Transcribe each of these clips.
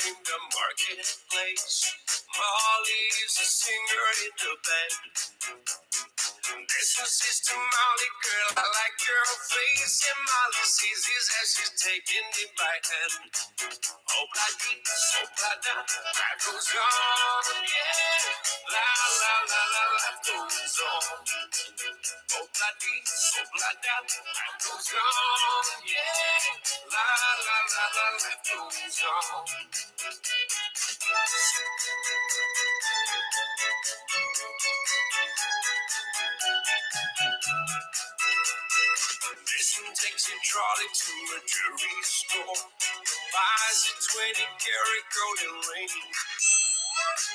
in the marketplace. Molly's a singer in the band. There's no sister Molly, girl, I like your face. And Molly sees his as she's taking it by hand. Obla-dee, obla-da, life goes on, yeah. La, la, la, la, life goes on. Obla-dee, obla-da, life goes on, yeah. La, la, la, la, life goes on. This one takes a trolley to a jewelry store. Buys a 20-karat golden ring.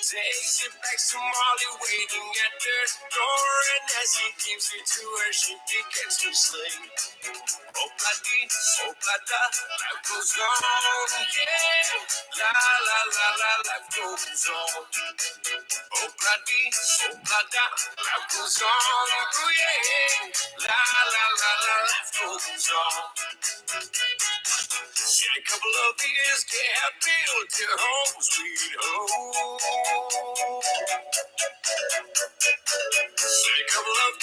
Takes it back to Molly waiting at the door. And as he gives it to her, she begins to sing. Obla-dee, obla-da, life goes on, yeah. La, la, la, la, life goes on. Obla-dee, obla-da, life goes on, oh yeah. La, la, la, la, life goes on. In a couple of years, get built your home, sweet home.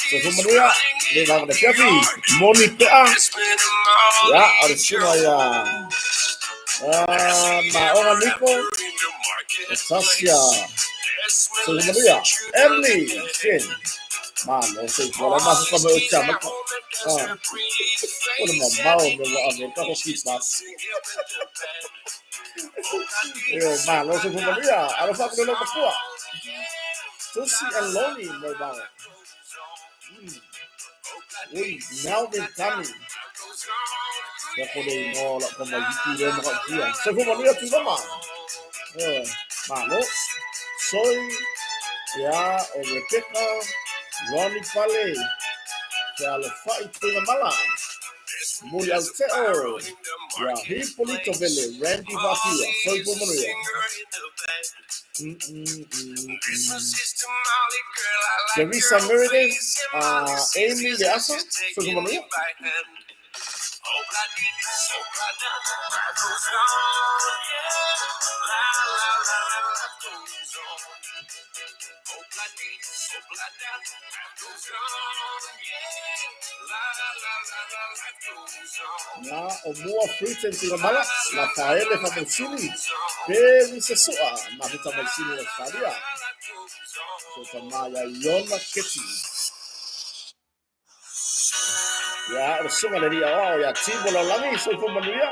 Sesungguhnya di dalam Chevy Moni PA ya harus semua ya Maora Nico Sasha sesungguhnya Emily Shin mana sih kalau masuk ke ucap udah mau Amerika kok kita ya mana sesungguhnya harus aku dulu berdua Susie and Lonnie mau banget Melvin Tammy ya kode ngolak pembagian dia makan dia sesungguhnya juga mah malo soy ya Rebecca Ronnie Pale kalau fight dengan malam Muriel Teo ya Hippolito Vele Randy Vafia soy pemenuya Teresa Meredith Amy de Asa soy pemenuya na omua fritten tiga malas Rafael Famoncini Peri Sesua Marita Mancini Estadia Sotamaya Yona Keti ya resume dari awal ya tibo la lami soy pemenuya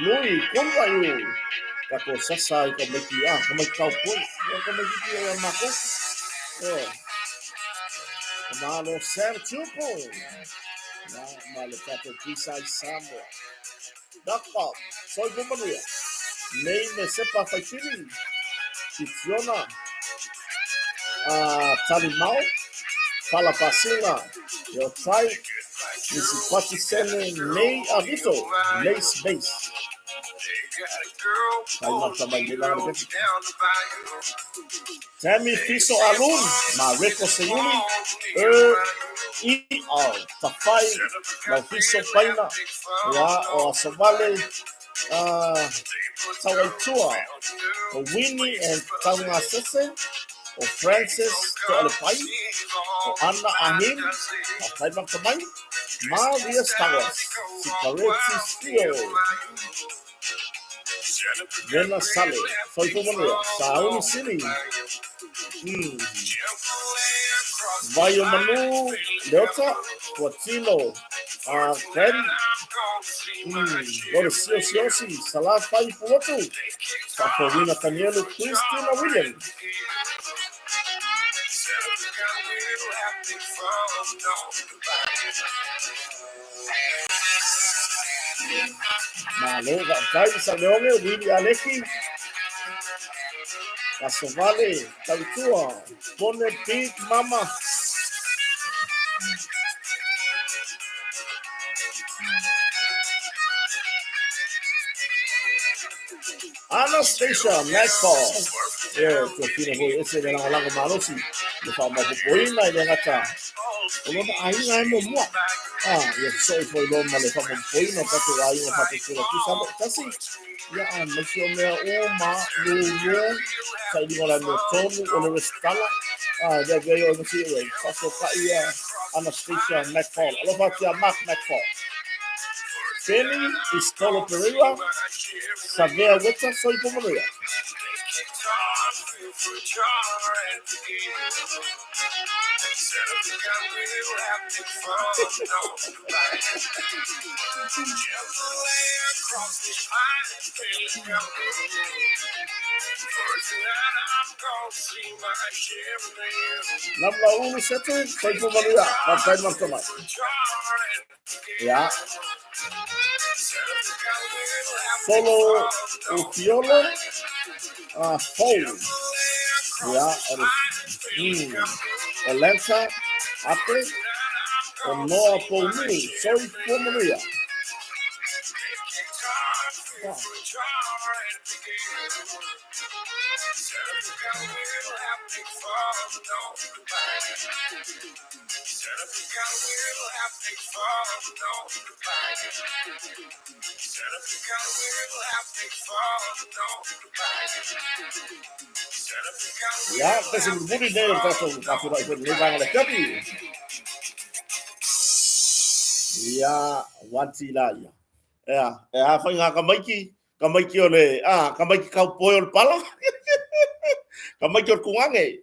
Louis Kunwayu kako sasa ikamekia kama kau pun ikamekia ya mako malo ser chupo na malo kato kisai sambo dakpa soy pemenuya Nei me sepa faishiri Tiziona Talimau Fala Pasina Yo try Nisi Pati Sene Nei Avito Nei Space Tammy Fiso Alun Mareko Seyuni Tafai Fiso Paina Ya o Asovale Tawaitua o Winnie and Taunga Sese o Francis Toalepai o Anna Ahin o Taiman Kamai Maria Stawas Sikareti Stio Vena Sale soy pemenuya Sauni Sini Vayo Manu Leota Cuatilo Ken Siosi Salah Pai Puotu Paulina Canielo Christina Williams Malo Kai Saleone Willy Aleki Casovale Taitua Pone Big Mama Anastasia Nightfall Tofino ese de la Marosi de fama popoina y de gata Ona ainga mo mo. Ya so foi lo male fa mo foi no tatu ainga fa tu tu sa tasi. Ya masih o ma lu sai di ngala no tonu o le stala. Dia veio no si fa so ka ia Anastasia McFall. Alo fa tia Mark McFall. Penny Istolo Pereira. Savea Weta soy Pomaria. Number 1 settle, soy Pomaria. Papai Martoma. Ya. Solo Ufiolo. Foul. Ya, Atlanta, Apple, o Noah Paulini, soy Pomaria. Ya, kasi berbudi deh tato kasur itu lebang oleh kopi. Ya, wanti lah ya. Foi nga kamaiki ole kamaiki kau poil pala. Kamaiki or kungange.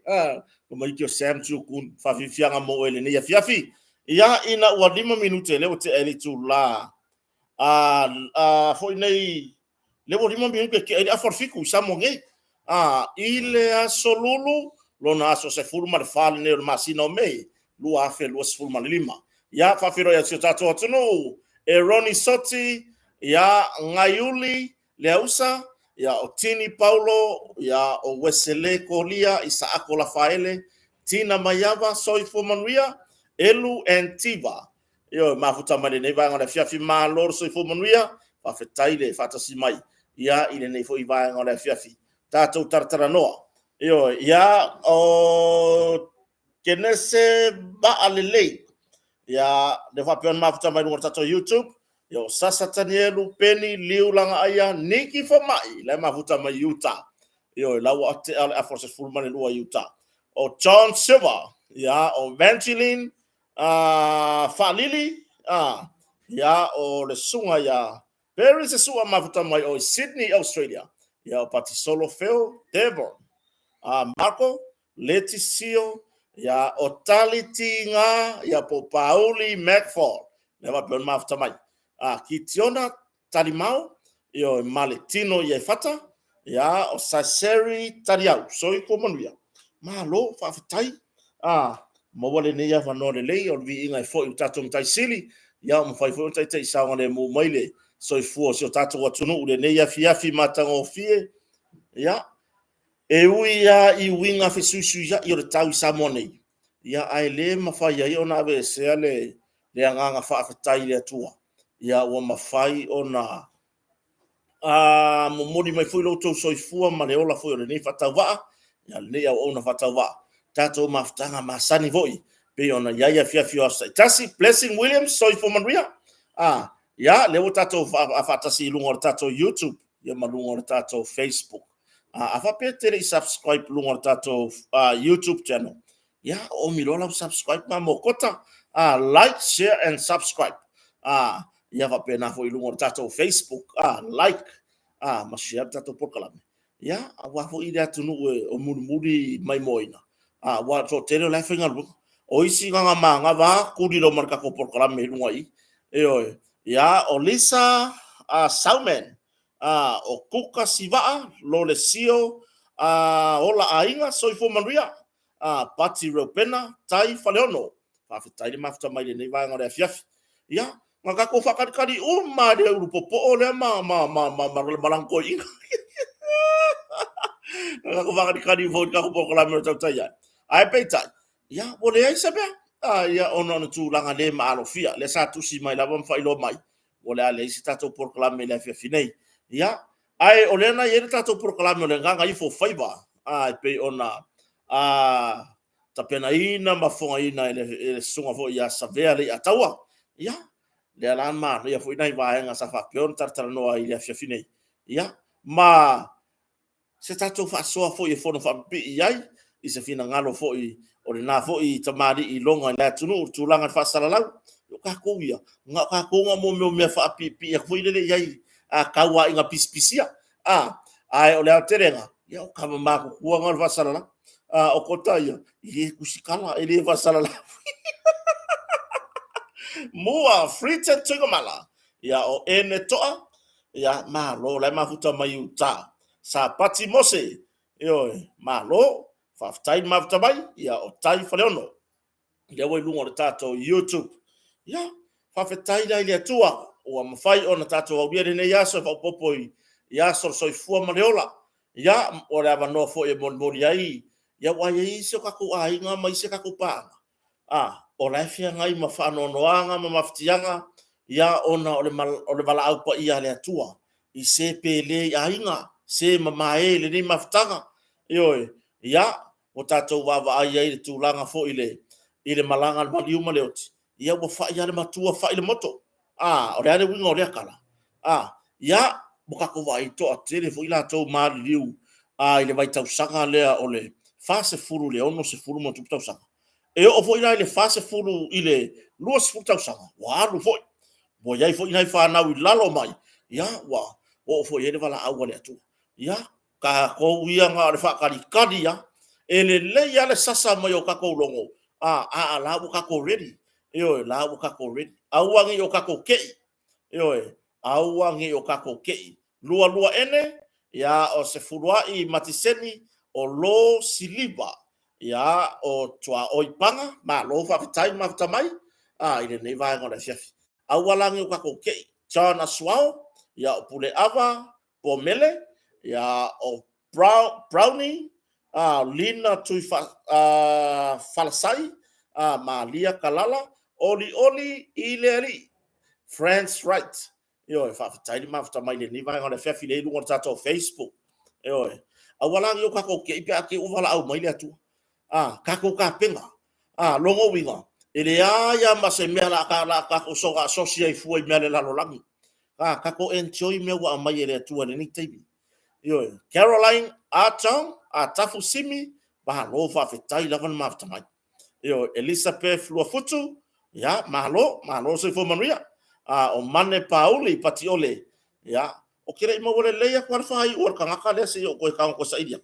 Kamaiki o Sam Chukun fa fianga mo ele ne ya fiafi. Ya ina wa 5 minute le o te ele tu la. Foi nei le o 5 minute ke ele aforfiku samonge. Ile a solulu lona aso se furma de fal ne masino me. Lu afe lu se furma lima. Ya fa firo ya tatu atuno. Roni Soti, ya Ngayuli Leusa, ya Otini Paulo, ya Owesele Kolia, Isaako Lafaele, Tina Mayava, Soifo Manuia, Elu and Tiva. Yo, mafuta male neva ngona fiafi ma lor Soifo Manuia, fa fetaile fata simai. Ya ile nefo iva ngona fiafi. Tato tartaranoa. Yo, ya o kenese ba alele. Ya defa pion mafuta mai ngor tato YouTube yo sasa tanielu Penny liu langa aya Nikki Famai le mafuta mai Utah yo la wa a forces full man lua Utah o John Silver ya o Evangeline Falili ya o le sunga ya Paris se sua mafuta mai o Sydney Australia ya o Pati Solo Phil Devon Marco Leticio ya Otaliti nga ya po Pauli McFall leva pe mafuta mai Kitiona Talimau yo Maletino ya fata ya o Saseri Tariau soi komanuia malo fa fatai mo wale ne ya vanore le o vi inga fo utato mtai sili ya mo fai fo tai tai sa ngale mo maile soi fu o tato watunu le ne ya fiafi matango fie ya e ui ya I winga fe susu ya I o tau sa monei ya ai le mafai ya ona be se ale le anga fa fatai le tua ya wa mafai ona mo modi mai foi loto soifua ma le ola foi o nei fatava ya le ya ona fatava tato maftanga masani voi pe ona ya fia tasi Blessing Williams soifo Maria ya le tato fatasi lungo tato YouTube ya malungo tato Facebook afa pe tere subscribe lungo tato YouTube channel ya o milola subscribe ma mokota like share and subscribe ya va pena foi lungo tato Facebook like mashia tato porkalame ya wa fo ida tunu o murmuri mai moina wa so tere la fenga o isi nga manga va kudi lo marka ko porkalame lungo ai ya o Lisa Saumen o kuka siva lo le sio ola ainga soifo Maria Pati Ropena tai faleono fa fitai mafuta mai nei va ngore fiafi ya ngaka ko fakari uma de grupo po ole malangko inga ngaka ko fakari vote ka ko kala me taya ai peta ya ole ai sabe ya ono tu langa le malofia le satu si mai la bom fa ilo mai ole ale si tato proclame la fiafi nei ya ai ole na yere tato proclame le nganga ifo faiba ai pe ona tapena ina mafonga ina ele sunga fo ia savea le atawa ia le ala ma ia fo ina va nga sa fa pion tartara no ai le fiafine ia ma se tato fa so fo i fono fa bi ai i se fina ngalo fo i o le na fo i tamari i longa na tunu tulanga fa salala yo ka ko ia nga ka ko nga mo me fa pi pi fo ile le ai a kawa inga pispisia ai o le terenga ia o ka ma ko nga fa salala o kota ia i kusikala ele fa salala mua frita tugamala ia o ene toa ia ma lo la ma futa mai uta sa pati mose yo ma lo fa tai ma futa mai ia o tai fa leono ia wo lungo tato YouTube ia fa tai la ile tua o ma fai ona tato o bia ne ia so fa popoi ia so fu ma leola ia o la va no fo e mon ai ia wa ia so ka ku ai nga mai se ka ku pa o la fia ngai ma fa no noanga ma maftianga ia ona o le bala au pa ia le tua i se pele ainga se mamae le ni maftanga yo ia o tato wa ai ai tu langa fo ile malanga ma liuma leoti ia wo fa ia le matua fa ile moto o le ale wingo le kala ia buka ko vai to atele fo ila to ma liu ile vai tau sanga le ole fa se furu le ono se furu mo tu tau sanga e o fo ina ile fase fulu ile luas futa sanga wa lu fo bo yai fo ina fa na wi lalo mai ya wa o fo yele vala au le tu ya ka ko wi nga le fa kali ya ele le ya le sasa mo yo ka ko longo la bu ka ko ready yo la bu ka ko ready au wa yo ka ko ke yo au wa yo ka ko ke lua ene ya o se fulwa I matiseni o lo siliba ia o tua oipanga ma lo fa tai ma tamai ile nei vai ngona fiafi awalangi o kako ke chana swao ia o pule ava pomele ia o brownie lina tui falasai malia kalala oli ileri friends right yo fa tai ma tamai le nei vai ngona fiafi le ngona tato Facebook yo awalangi o kako ke ipe ake uvala au mai le atu kako ka penga longo winga ele ya ma se mela ka ko so asocia fu I mele la lolangi kako enjoy me wa mai ele tu ni tibi yo Caroline atafu simi ba lo fa fetai la van mafta mai yo Elizabeth Luafutu ya malo se fo manuia o mane pauli patiole ya o kire mo wole leia kwa fa I or ka ngaka le se yo ko ka ko saidia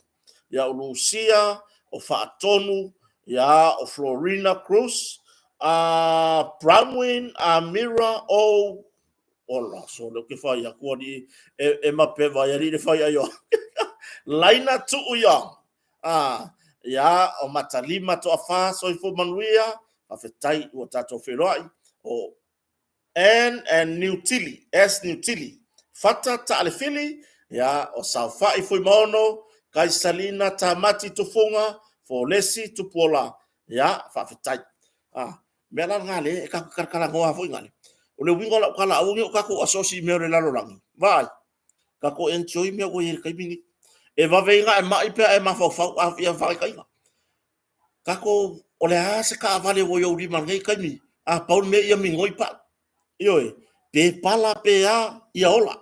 ya Lucia o Fatonu, ya o Florina Cruz, Bramwin, Mira, ola, so lo que fa ya ko di e ma pe va ya ri fa ya yo. Laina tu uyang. Ya o matalima to afa so ifo manuia, fa fetai o tato feroi o and Nutili, Nutili. Fata ta'alifili ya o saufa ifo maono Kaisalina tamati tufunga for lesi tupola ya fa fetai mela ngale ka karkala ngoa fo ngale o le wingo la kala au ka ko asosi me le lalo langi vai ka ko enjoy me go ir kai bini e va venga e mai pe e ma fa ya fa kai ka ko o le ase ka vale wo yo di man kai mi paul me ya mi ngoi pa yo pe pala pe ya ola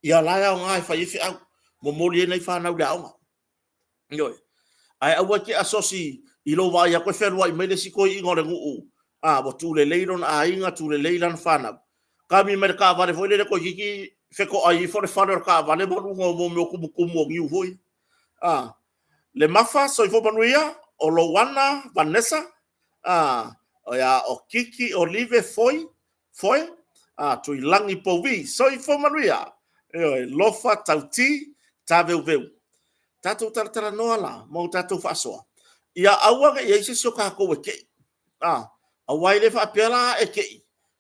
ya la ya ngai fa ifi au mo moli nei fa na da yo ai awa ki asosi ilo wa ya ko ferwa I mele siko I ngore ngu bo tu le leiron inga tu le leilan fana kami merka vale foi le ko kiki feko ai for father ka vale bo mo kumu ngiu foi le mafa so ifo manuia o Lowana Vanessa ya o Kiki Olive foi tu ilangi povi so ifo manuia lofa tauti taveu tato tartara noa la mo tato fasoa ia awa ia ise so ka ko ke awai le fa pela e ke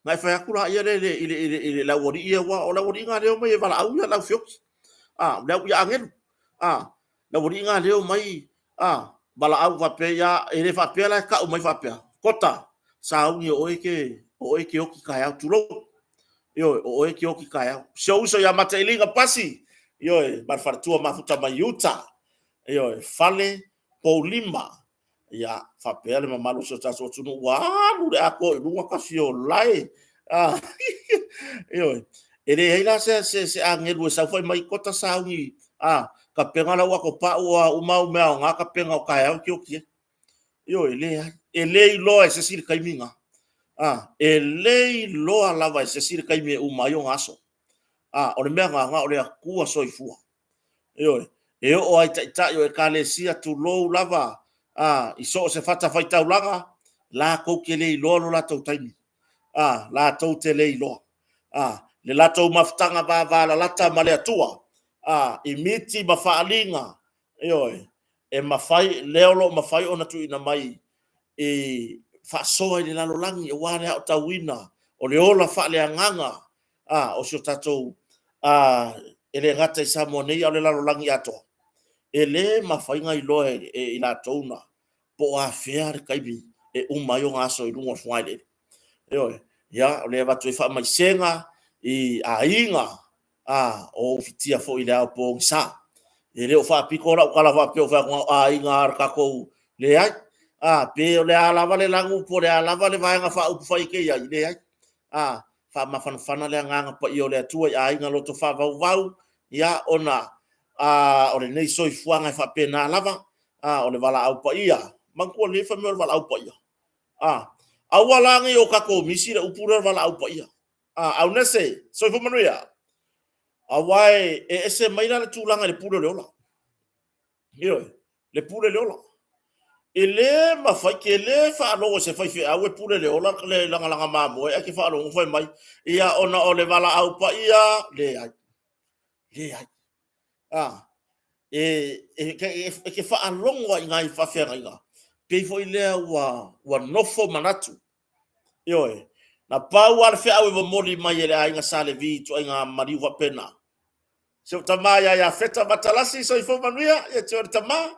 mai fa kula ia le la wori ia wa o la wori nga le mai vala au ia la fio la ia angel la wori nga le mai bala au va pe ia ele fa pela ka o mai fa pe kota sa u ni o ke o ki ka ya tulo yo o ki ka ya so ya matailinga pasi yo bar fartua mafuta mai uta yo fale polima ia whapea le mamalu so taso tunu walu le ako lunga ka fio lai io ele hela se angelu sa foi mai kota saungi ka penga la wako pa o mau mea nga ka penga o kai au ki o ki io ele lo se sir kaiminga ele lo lava se sir kaimi o mai o aso o le mea nga o le akua soifua io o ai ta yo e kalesia tu lo lava i so se fata fai taulaga la ko ke le lo la tau taimi la tau te le lo le la tau maftanga va la lata male atua i miti mafaalinga e mafai leolo mafai ona tu ina mai e fa so i le lalo langi e wale au tawina o le ola fa le anganga o so tatou ele gata i Samoa o le lalo langi ato ele mafainga i loe i la tona po a fea kaimi e umai o ngaso i lunga fwaile ya le va tu fa mai senga i ainga o fitia fo i le po sa ele o fa pikola o kala fa pe o fa ainga ar ka ko le ai pe le ala vale langu po le ala vale vai nga fa u fa i ke ya le ai fa ma fana le nga pa i o le tu ainga lo to fa vau ya ona o le nei soi fuanga fa pena lava o le vala au pa ia manko le fa me vala au pa ia au wala ngi o kako misi le upura vala au pa ia au nese soi fu manuia awai ese mai la tulanga le puro le ola le puro le ola ele ma fa ke le fa lo se fa fi au puro le ola le langa mamo e ke fa lo fa mai ia ona o le vala au pa ia le ai ke fa alongo i ngai fa fera inga pe foi le wa nofo manatu na pau ar fe au e moli mai ele ai nga sale vi to inga mari wa pena se o tama ya feta batalasi so i fo manuia e te o tama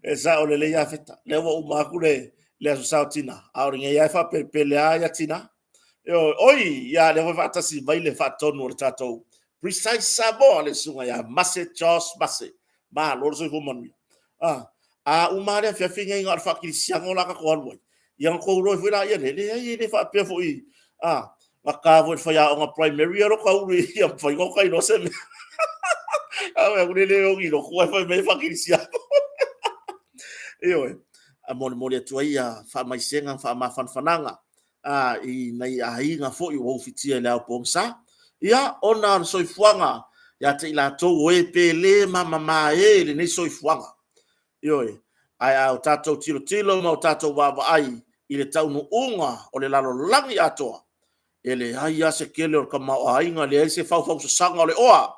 esa o le ya feta le wa uma kule le so sautina a ringa ya fa pele ya tina oi ya le va tasi vai le fa tonu o tato precise sabo le sunga ya masse chos masse ma lo so fo manuia uma le fa finga inga fa ki siango la ka ko alwai yang ko ro foi la le fa pe foi maka vo foi a nga primary ro ka uri ya foi ko kai no se me le o lo ko foi me fa ki siango a mole tu ia fa mai senga fa ma fananga i nei ainga fo i wo fitia le pongsa ia ona soifuanga ya te ila to we pele mama le nei soifuanga ai au tato tilo ma tato wa ai ile taunu unga o le lalo langi atoa ele ai ya se kele o kama ainga le se fa sanga le oa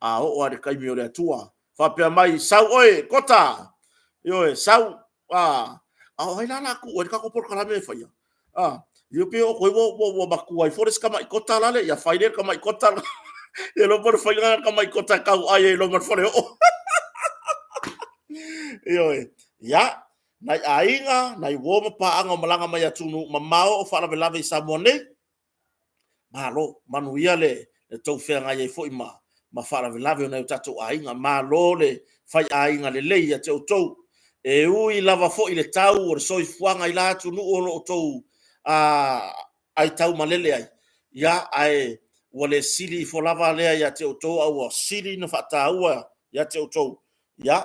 o le kai mi o le tua fa pe mai sau kota sau ai la ku o ka ko por kala me fa ya yo pe o wo ba ku ai forest kama kota la le ya faile kama kota e lo por fa kama kota ka ai lo mar fore ya nai ainga nai wo pa anga malanga mai atunu mamao o fala velave i Samoa nei malo manuia le tau fenga ye fo ima ma fala velave na tatu ainga malo le fai ainga le leia te tou e ui lava fo i le tau o soi fuanga i la tunu o lo tou ai tau malele ai ya ai wale sili fo lava le ya te tou au sili na fata ua ya te tou ya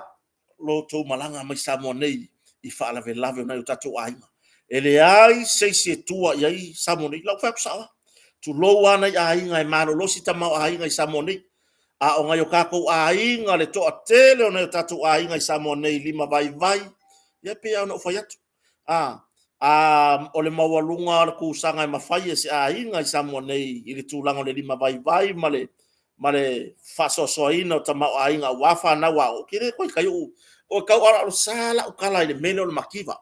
lo tou malanga mai Samoa nei i fala velave na tatu ainga ele ai se tua ia i Samoa nei lau fa sa tu lo ana ia ainga e maro lo si tama ainga i Samoa nei o ngai o kako ainga le to atele o na tatu ainga i Samoa nei lima vai ia pe ana o fai atu o le mawalunga ku sanga e mafai se ainga i Samoa nei i le tulanga le lima vai male faso soina o tama ainga wafa na wa o kire ko kai o ka ora sala o kala le mele o makiva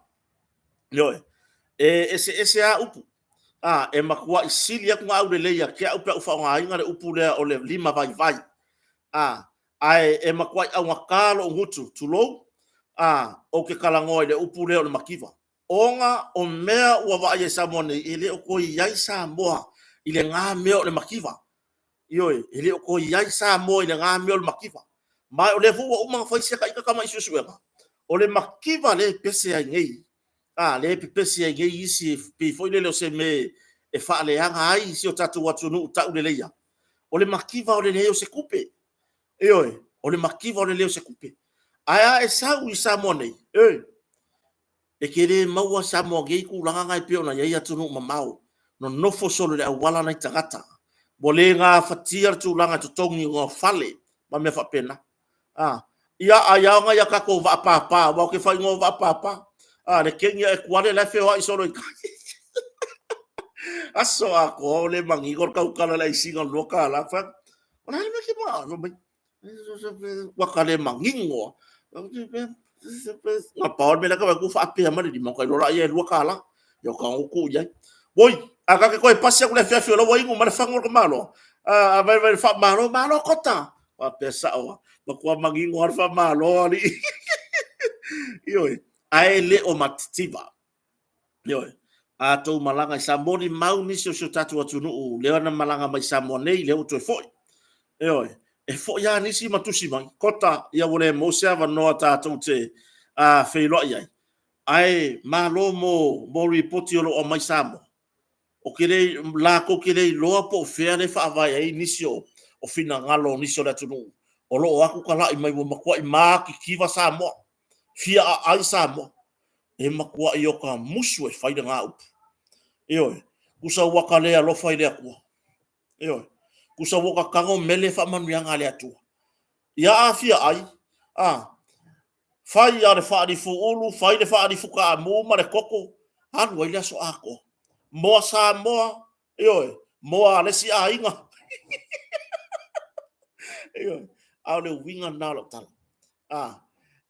ese a upu e makua isilia ku au le leia ke au pa fa ainga le upu le o le lima vai ai e makua au ngakalo ngutu tulo o ke kala ngoi le upu le o makiva onga o mea ua va ye Samoa ile o ko ia Samoa ile nga mea o le makiva Ioi, ele o ko iai sa mo i nga me o makiva. Mai o le fu o ma fa sia ka ka mai susu nga. O le makiva le pese ai ngei. Le pese ai ngei isi pe foi le se me e fa le anga ai si o tatu watu no ta le leia. O le makiva o le leo se kupe. Ioi, o le makiva o le leo se kupe. Aya e sa u sa mo nei. E kere maua sa mo ngei ku langa ngai pe ona ia tunu mamau. No nofo solo le awala nai tagata. Bole nga fatia tu langa tu tongi ngo fale ma me fa pena. Ia aya nga ya ka ko va papa, wa ke fa ngo va papa. Le kenya e kwale la fe wa solo aso ako le mangi gor ka ukala la isinga loka la fa. Ona le ke ma no me. Wa ka le mangingo. Nga paul me la ka ku fa pe ma di mo ka lo la ye loka la. Yo ka ku ya. Boy, aka ke koe pasi aku le fia lo waingu ma le fango ko malo. Vai fa malo kota. Pa pesa o. Ma kwa mangingo har fa malo ali. Ioi. Ai le o matitiva. Ioi. A tau malanga sa mori mau nisi o tatu atu nuu. Leo na malanga mai sa monei leo to foi. Ioi. E foi ya nisi matusi mai. Kota ia wole mo se ava noa tatu te feilo iai. Ai malo mo ripoti o mai samo. O kere la ko kere loa po fea le fa vai ai nisio o fina ngalo nisio la tunu o lo aku kala i mai mo makua i ma ki kiva sa mo fia ai sa mo e makua i oka musu e fai nga up io kusa waka le lo fai le aku io kusa waka kango mele fa manu yang ale atu ia fia ai fai ale fa di fu ulu fai le fa di fu ka mo ma le koko anu ile so ako mo sa mo io mo ale si ainga io au le winga na lo tal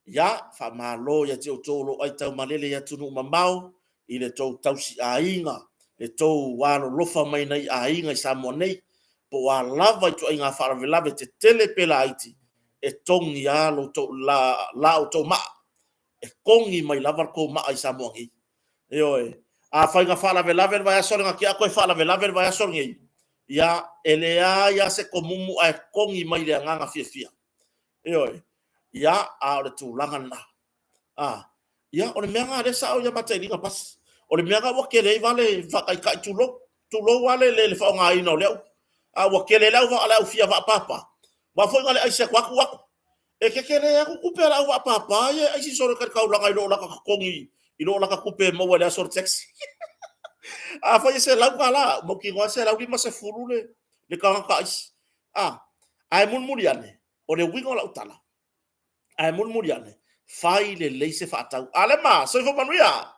ya fa malo ya te tolo ai tau malele ya tunu mamau i le tau tausi ainga le tau wano lofa mai nei ainga i sa mo nei po wa lava i tu ainga fa lava te tele pela aiti e tongi ya lo to la o to ma e kongi mai lava ko ma i sa mo ngi io fa inga fa lava vai aso nga ki ko fa lava vai aso ngi ya elea ya se komumu ai kongi mai le nganga fia io ya a le tu langa na ya o le mea le sa o ya mate linga pas o le mea wa kele vale fa kai kai tu lo wale le fa nga ino le wa kele la va ala fia va papa wa fo ngale ai se kwa e ke kele ya ku pera wa papa ye ai si soro ka langa ilo la ka kongi ilo la ka kupe mo wala sor sex fa se la kala mo ki wa se la ki ma se furule le ka ka ai mun muriane o le wingo la utala ai mun muriane fai le leise fa tau ale ma so fo manuia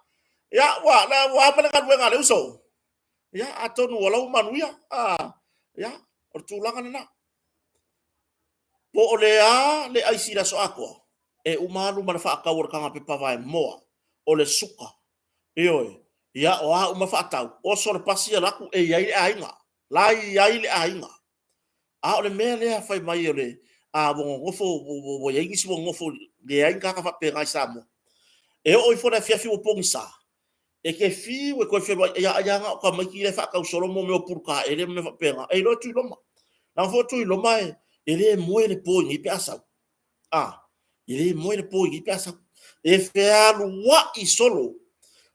ya wa pa ka wenga le uso ya atonu wala manuia ya o tulanga na po ole le ai sira so ako e umalu ma fa ka wor ka pe pa vai mo ole suka io ya o uma fa tau o so le pasia la ku e ai ainga lai ai le ainga ole me le fai mai ole bo ngofo bo ye ngisi bo ngofo le ai ka fa pe ga samo e o fo na fia fi o pongsa e ke fi we ko fe ya nga ka mai ki le fa ka solo mo me purka e le me fa pe ga e lo tu lo ma na fo tu lo mai e le mo e le po ni pe asa e le mo e le po ni pe asa e fe alu wa i solo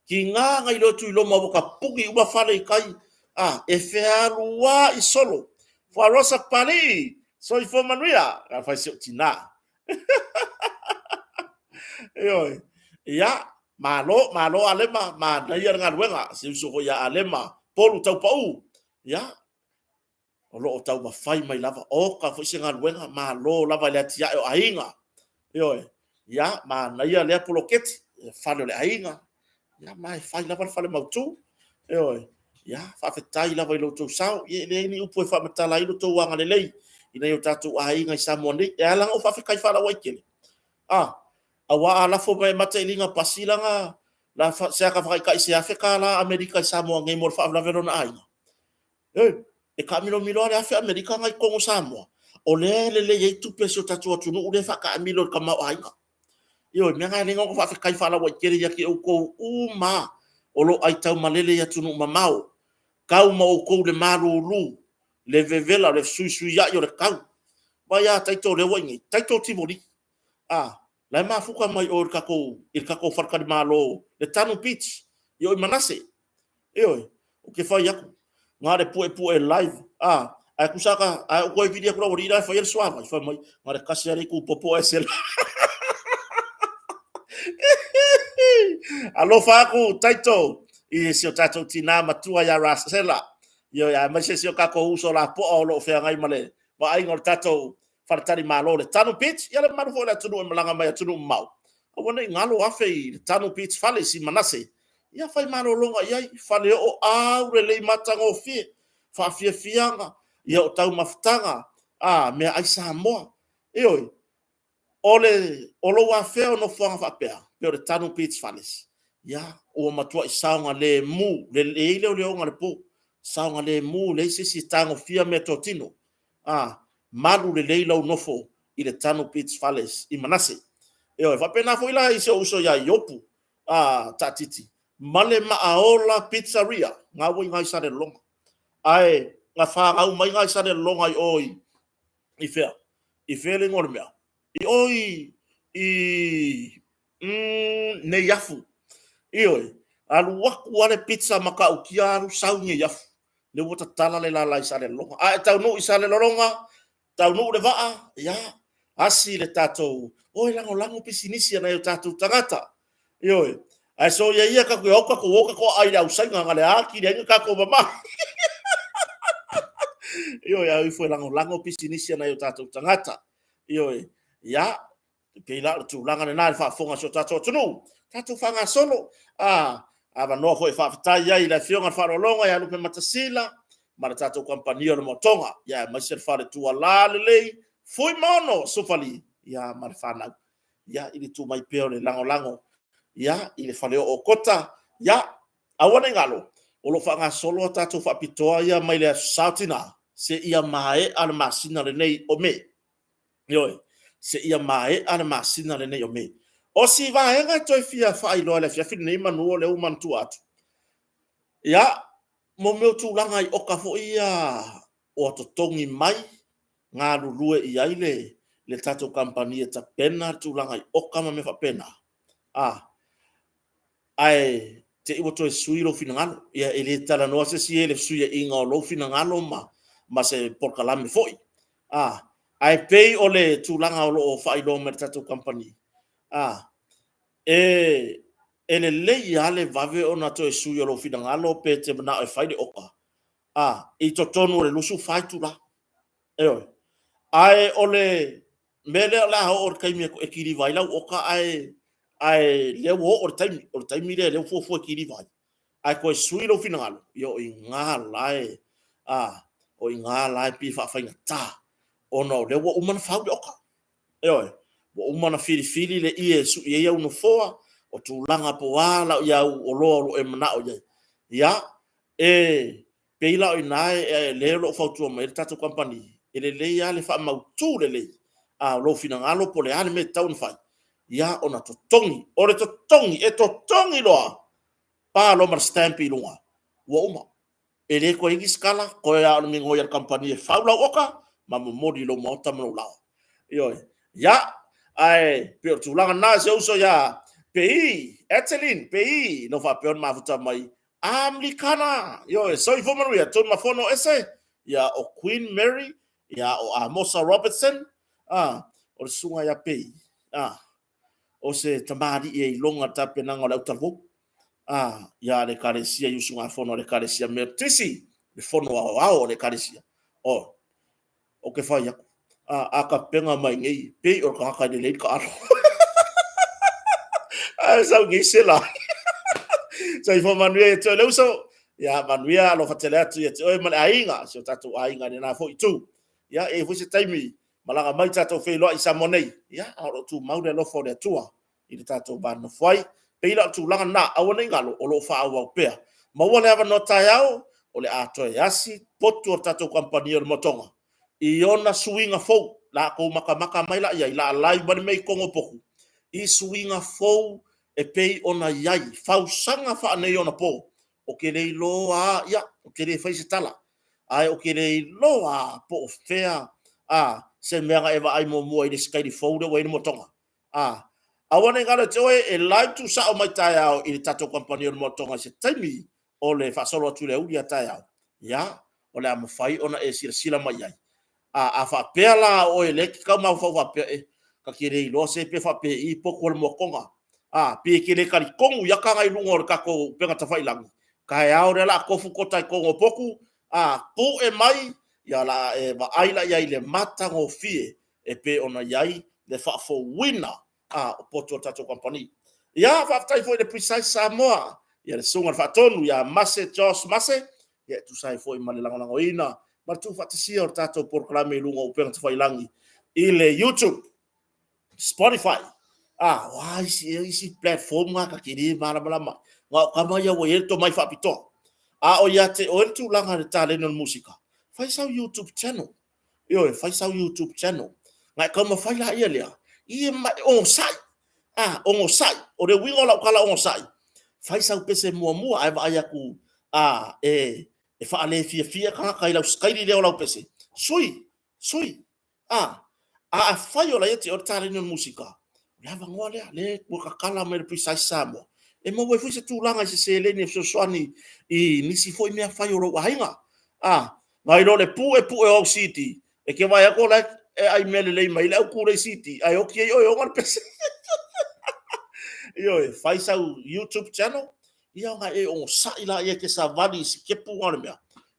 ki nga ngai lo tu lo ma bo ka pugi uma fa le kai e fe alu wa i solo fo rosa pali so i fo manuia a fai se tina ya malo alema ma na ia nga wenga se so ya alema polu tau pau ya o lo tau ma fai mai lava o ka fo se nga wenga malo lava le tia o ainga ya ma na ia le poloket fa le ainga ya mai fai lava fa le mautu ya fa fetai lava lo tu sau ye le ni upo fa mata lai lo tu wanga le lei ina yo tatu ainga sa monde e ala o fa fe kai fa la waikele awa ala fo mai mata ilinga pasilanga la se ka fa kai se afrika la amerika sa mo ngai mor fa la verona ainga e ka milo le afi amerika ngai kongo sa mo o le ye tu peso tatu tu no le fa ka milo ka ma ainga yo me ngai ningo fa fe kai fa la waikele ya ki o ko uma o lo ai tau malele ya tu no mamau kau ma o ko le maru lu le vevela le sui ya yo le kau ba ya taito le wangi taito timori la mafuka mai o il kako farkari malo le tanu pitch yo manase yo o ke fai aku ngare pu e live ai kusaka ai ko video ko ri ra foi el suava foi mai ngare kasere ku popo esel alo faku taito i se tato tina matua ya rasela yo ya ma se ka ko uso la po o lo fe ngai male ba ai ngor tato fartari malo le tanu pitch ya le maru fo la tunu malanga mai tunu mau o wona ngalo afe tanu pitch fale si manase ya fai malo longa ya fale o aure le matango fi fa fianga ya o tau maftanga me ai sa mo yo ole olo wa fe no fo fa pe pero tanu pitch fales ya o matua isaunga le mu le le o ngale po saunga le mu le si tango fia metotino malu le leila o nofo i le tanu pitch fales i manase e fa pena foi la iso uso ya yopu tatiti male maaola pizzeria nga wo ngai sa de long ai nga fa au mai ngai sa de long ai oi i fe le ngor mea i oi ne yafu i oi alu waku wale pizza maka ukiaru saunye yafu le wota tala le la sa de long ai tau no isa le longa tau no le vaa ya asi le tato oi lango pisinisi na yo tato tangata i oi ai so ia ka ko ko ai la usanga ngale aki le ka ko mama yo ya foi lango pisinisi na yo tato tangata yo ya ke la tu langa na fa fonga so tato tunu tato fanga solo ava no foi fa tai ya ila fionga fa longa ya lupe matasila mara tato kompania no motonga ya masir fa le tu ala le foi mono sofali ya marfana ya ili tu mai peo le lango ya ile fale o kota ya awane ngalo o lo fanga solo tato fa pitoa ya mai le sautina se ia mai al masina le nei o me yo se ia mai al masina le nei o me o si va enga toi fia fa ilo le fia fini manu le uman tu atu ya mo me tu langa i oka fo ia o to tongi mai nga lulue i aile le tato kampania ta pena tu langa i oka ma me fa pena ai te iwo to suiro finangalo ya ele tala no se si ele suia inga lo finangalo ma se por kalame foi ai pay ole tulanga o fa ilo mertato company ele le ale vave ona to suio lo finangalo pe te na e fai de oka i to tonu le lusu fai tu la ai ole mele la o kai me e kiri vai la oka ai le wo o taimi le fo kiri vai ai ko sui lo finalo yo ingala o ingala pi fa ta o no le wo umana fa oka wo umana fili le ie su ie ya no fo o tu langa po ala ya o lo e mana o ya peila o nai le lo fa tu me tato company ele le ya le fa ma tu le lo finalo po le ale me town fa ya ona to tongi ore to tongi loa pa lo mar stampi loa wo uma ele ko igi skala ko ya mi ngoya company fa la oka ma mo modi lo mota mo la yo ya ai pe tu la na se uso ya Etelin no fa pe ma futa mai Americana yo so ifo maria to ma fono ese ya o Queen Mary ya o Amosa Robertson o sunga ya pei o se tamari e longa tape na ngala utavo ya le karesia yusunga fono le karesia mertisi le fono ao le karesia o ke fa ya aka penga mai ngai pe o ka de le ka sa ngi sela sa ifo manuia to le uso ya manuia lo fatela tu ya o mal ainga so tatu ainga na fo itu ya e fo se taimi malanga mai tato fe lo isa monei ya o tu mau de lo fo de tua i tato ban foi peila tu langa na awone ngalo o lo fa wa pe ma wala ava no tayao o le ato yasi potu tato company o motonga i ona swinga fo la ko maka mai la ya la live ban mai kongo poku i swinga fo e pei ona yai fa usanga fa ne ona po o ke le lo ya o ke le fa se tala ai o ke le loa po fea se mea eva ai mo mo i skai di foude wa mo tonga awane ngala toe e like to sa o mai tai au i tato company mo tonga se taimi o le fa solo tu le u ya tai au ya o le am fai ona e sila mai ai a fa pela o ele ka ma fa pe ka kire lo se pe fa pe i po ko mo konga pe kire ka kongu ya ka ngai lungo ka ko pe ka fai lang ka ya o la ko fu ko tai ko poku ko e mai ya la e va ai la ya ile mata ngo fie e pe ona yai le fa for winner o poto tato company ya fa tai foi the precise samoa ya le sunga fa tonu ya mase jos mase ya tu sai foi male lango lango ina ma tu fa tsi o tato proclame lungo o pe ka fai langi ile YouTube Spotify why isi platform nga ka kiri mala mala nga kama ya wo yeto mai fa pito o ya te o tu langa de tale no musika fai sau YouTube channel fai sau YouTube channel nga kama fai la ia lea i mai on sai on sai o de wingo la kala on sai fai sau pese mua mua ai va ya ku e fa ale fia ka kai la skai le la pese sui fai o la ia te o tale no musika lava ngole le ko kala me precise samo e mo foi se tu langa se le ni so swani i nisi foi me fai o ro hainga mai lo le pu e o city e ke vai ko la ai mele le mai la ku le city ai o ke o ngal pese fai sa YouTube channel ia nga e on sa ila ia ke sa vali si ke pu ngana me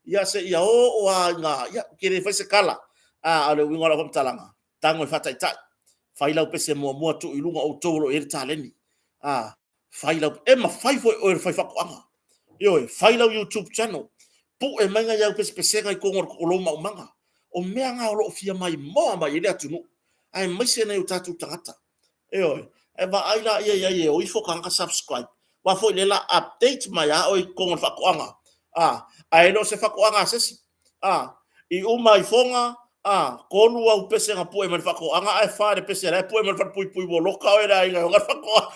ia se ia o nga ia ke le fai se kala ale winga la kom talanga tango fa tai tai fai lau pese mua tu ilunga o tolo e taleni fai lau e ma fai foi o fai fa kwanga fai lau YouTube channel pu e manga ya pese ngai ko ngor ko loma manga o mea nga o fia mai mo mai ile atunu ai mai se na utatu tangata e va ai la ia o ifo kanga subscribe wa foi le la update mai o ko ngor fa kwanga ai no se fa kwanga sesi i uma i fonga konu au pese nga pue man fako anga ai fa de pese ra pue man fa pui wo loka o era nga nga fako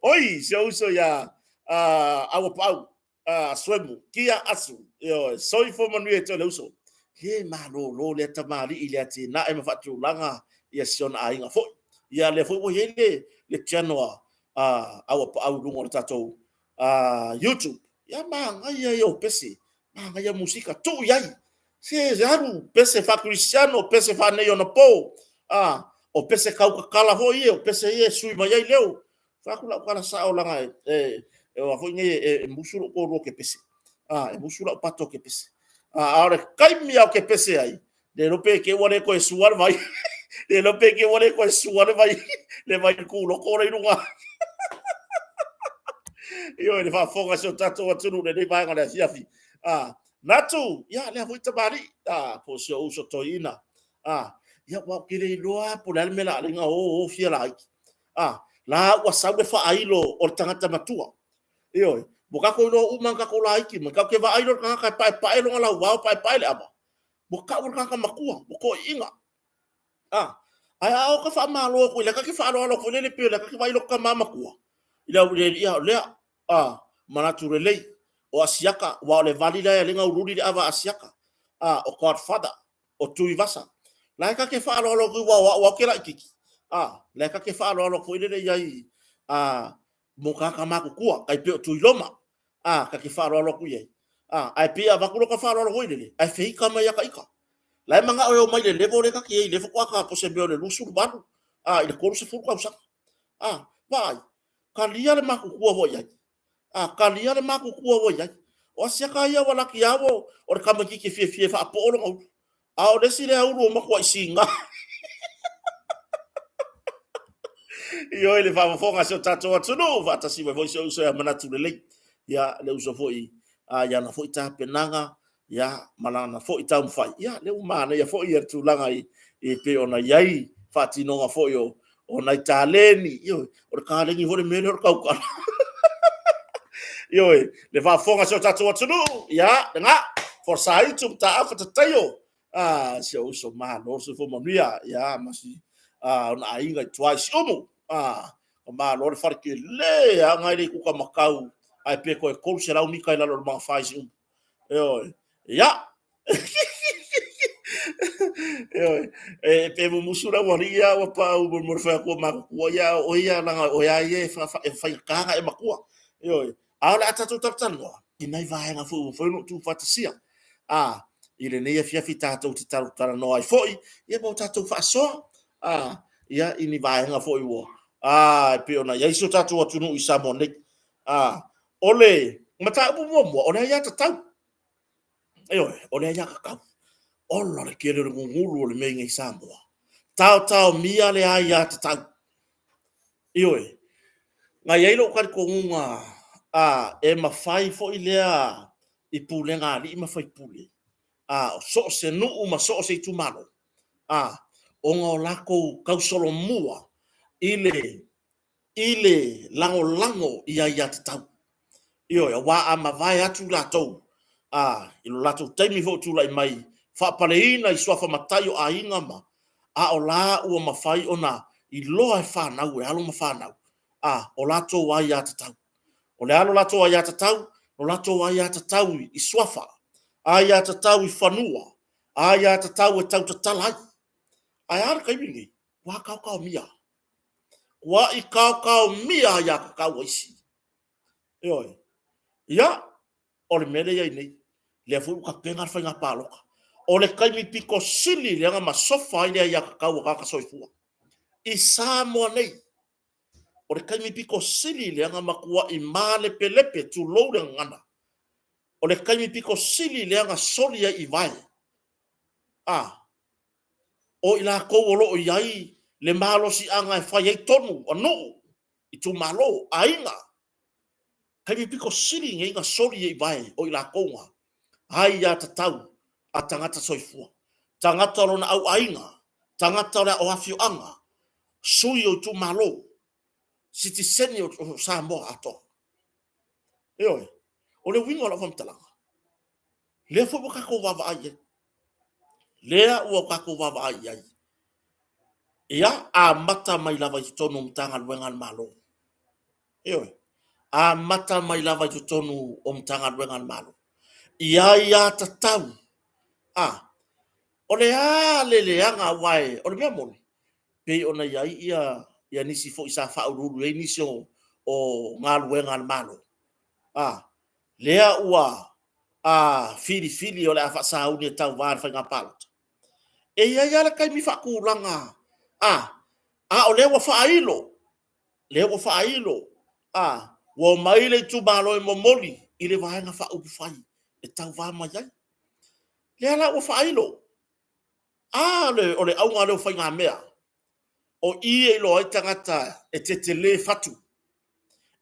oi so ya au pau swemu kia asu soi fo manu e tole uso he ma lo le tamali ile ati na e ma fatu langa ia sion ai nga fo ia le fo hele le channel au lungo tato YouTube ya ma nga ia pese nga ya musika tu yai se zaru pese fa cristiano pese fa ne no po o pese kau kala ho ye o pese ye sui mai leo fa kula kala sa o langa o fo nge musuro ko ro ke pese musuro pato ke pese ahora kai mi au ke pese ai de lo pe ke wale ko suar vai de lo pe ke wale ko suar vai le vai ku lo ko re runga le fa fonga so tato atunu de vai ngala siafi natu ya le foi tabari po so uso toina ya wa kire loa po la mela linga o fia la la wa sabe fa ailo o tangata matua boka ko no umanga ko la iki maka ke va ailo ka pa lo la wa pa le aba boka ur ka makua boko inga ai au ka fa malo ko le ka ke fa lo ko le pe le ka ke va ilo ka mama kua ila le manatu relei o asiaka wa le valila ya lenga urudi de ava asiaka o Godfather o tuivasa la ka ke fa lo ko wa ke la kiki la ka ke fa lo ko ile yai mo ka maku kua kai pe tuiloma ka ke fa lo ku ye ai pe ava ku ka fa lo ko ile ai fe ka mai ka ika la manga o mai le levo le ka ke le fo ka po se be le lusu banu ile ko se fu ka sa vai ka lia le maku kua vo yai kalia le maku kua wo ya o sia ka ia wala ki awo o ka maki ki fie fa po o o de sile au ro mako singa ile fa fonga so tato no va ta si vo so ya manatu le ya le uso foi ya na foi ta penanga ya malana foi ta mfai ya le umana ya foi ya tu langa i pe ona yai fatino nga foi o ona italeni o ka le ni vo le mele o ka le va fonga so tatu no ya nga for sai tu ta fa tayo so ma no so fo manuia ya masi na ainga twice omo o ma lo fa ke le anga le ku ka makau ai pe ko será o mika la lo ma faz Yo, ya. Yo, pe mo musura waria wa pa u mo fa ko ma ko ya o ya na o ya ye fa ka e makua. Yo, ala tatu tatan no. Inai vai nga fu no tu fatasia. Ah, ile ne fia fita to te taru tara no ai foi, ia mo tatu fa so. Ah, ia ini vai nga foi wo. Ah, pe ona ia iso tatu atu no isa mo ne. Ah, ole, mata bu mo ona ia tatu. Ayo, ona ia ka ola le kere le ngulu le me ngai Samoa. Tau mia le ai a te tau. Ioi, ngai eilo kari ko unga e mawhai fo i lea i pūlenga li i mawhai pūle. So se nuu ma so se i tumano. O ngā o lako kausolo mua i le lango i ai a te tau. Ioi, a wā a mawai atu latou. I lo latou taimi fo tūla i mai. Whapaleina i swafa matai o a inga ma. A o la ua mawhai o na i loa e whanau e alo ma whanau. O lato wai a tatau. O le alo lato wai a tatau, o lato wai a tatau i swafa. Ai a tatau i whanua. Ai a tatau e tau tatalai. Ai ara kaimingi, wā kau mia. Wā i kau mia ia kakau isi. Ioi. Ia, o le mele iai nei. Le fu ka penga whainga pāloka. O le kaimi piko sili le anga ma sofa ile ia kakau kaka soifua. I Samoa nei. O le kaimi piko sili le anga makua i male pelepe tu loure ngana. O le kaimi piko sili le anga solia i vai. O ila kou olo o iai le malo si anga e whai ei tonu anu. I tu malo a inga. Kaimi piko sili nge inga solia i vai o ila kounga. Hai ia tatau a tangata soifua. Tangata rona au ainga. Tangata ora o hafio anga. Sui o tu malo. Siti seni o Samoa ato. Ioi. O le wingo la whamtalanga. Lea fuwa kako wawa ai. Lea ua kako wawa ai. Ia a mata mai lava i tonu mtanga luenga malo. Ioi. A mata mai lava i tonu o mtanga luenga malo. Ia tatau. O le leanga wai. O le mea moni. Pei ona iai ia nisi fo isa whaururu. Ei nisi o ngā luenga malo. Lea ua fili o le a whaasauni e tau vāra whai ngā palata. E ia la kai mi whakuranga. O lea ua whaailo. Lea ua whaailo. Ua maile tu malo e momoli. I le vahenga whaupu whai. E tau vāra mai ai. Lea la ua whaailo. O le aunga leo whai ngā mea. O i lo ai tangata e te le fatu.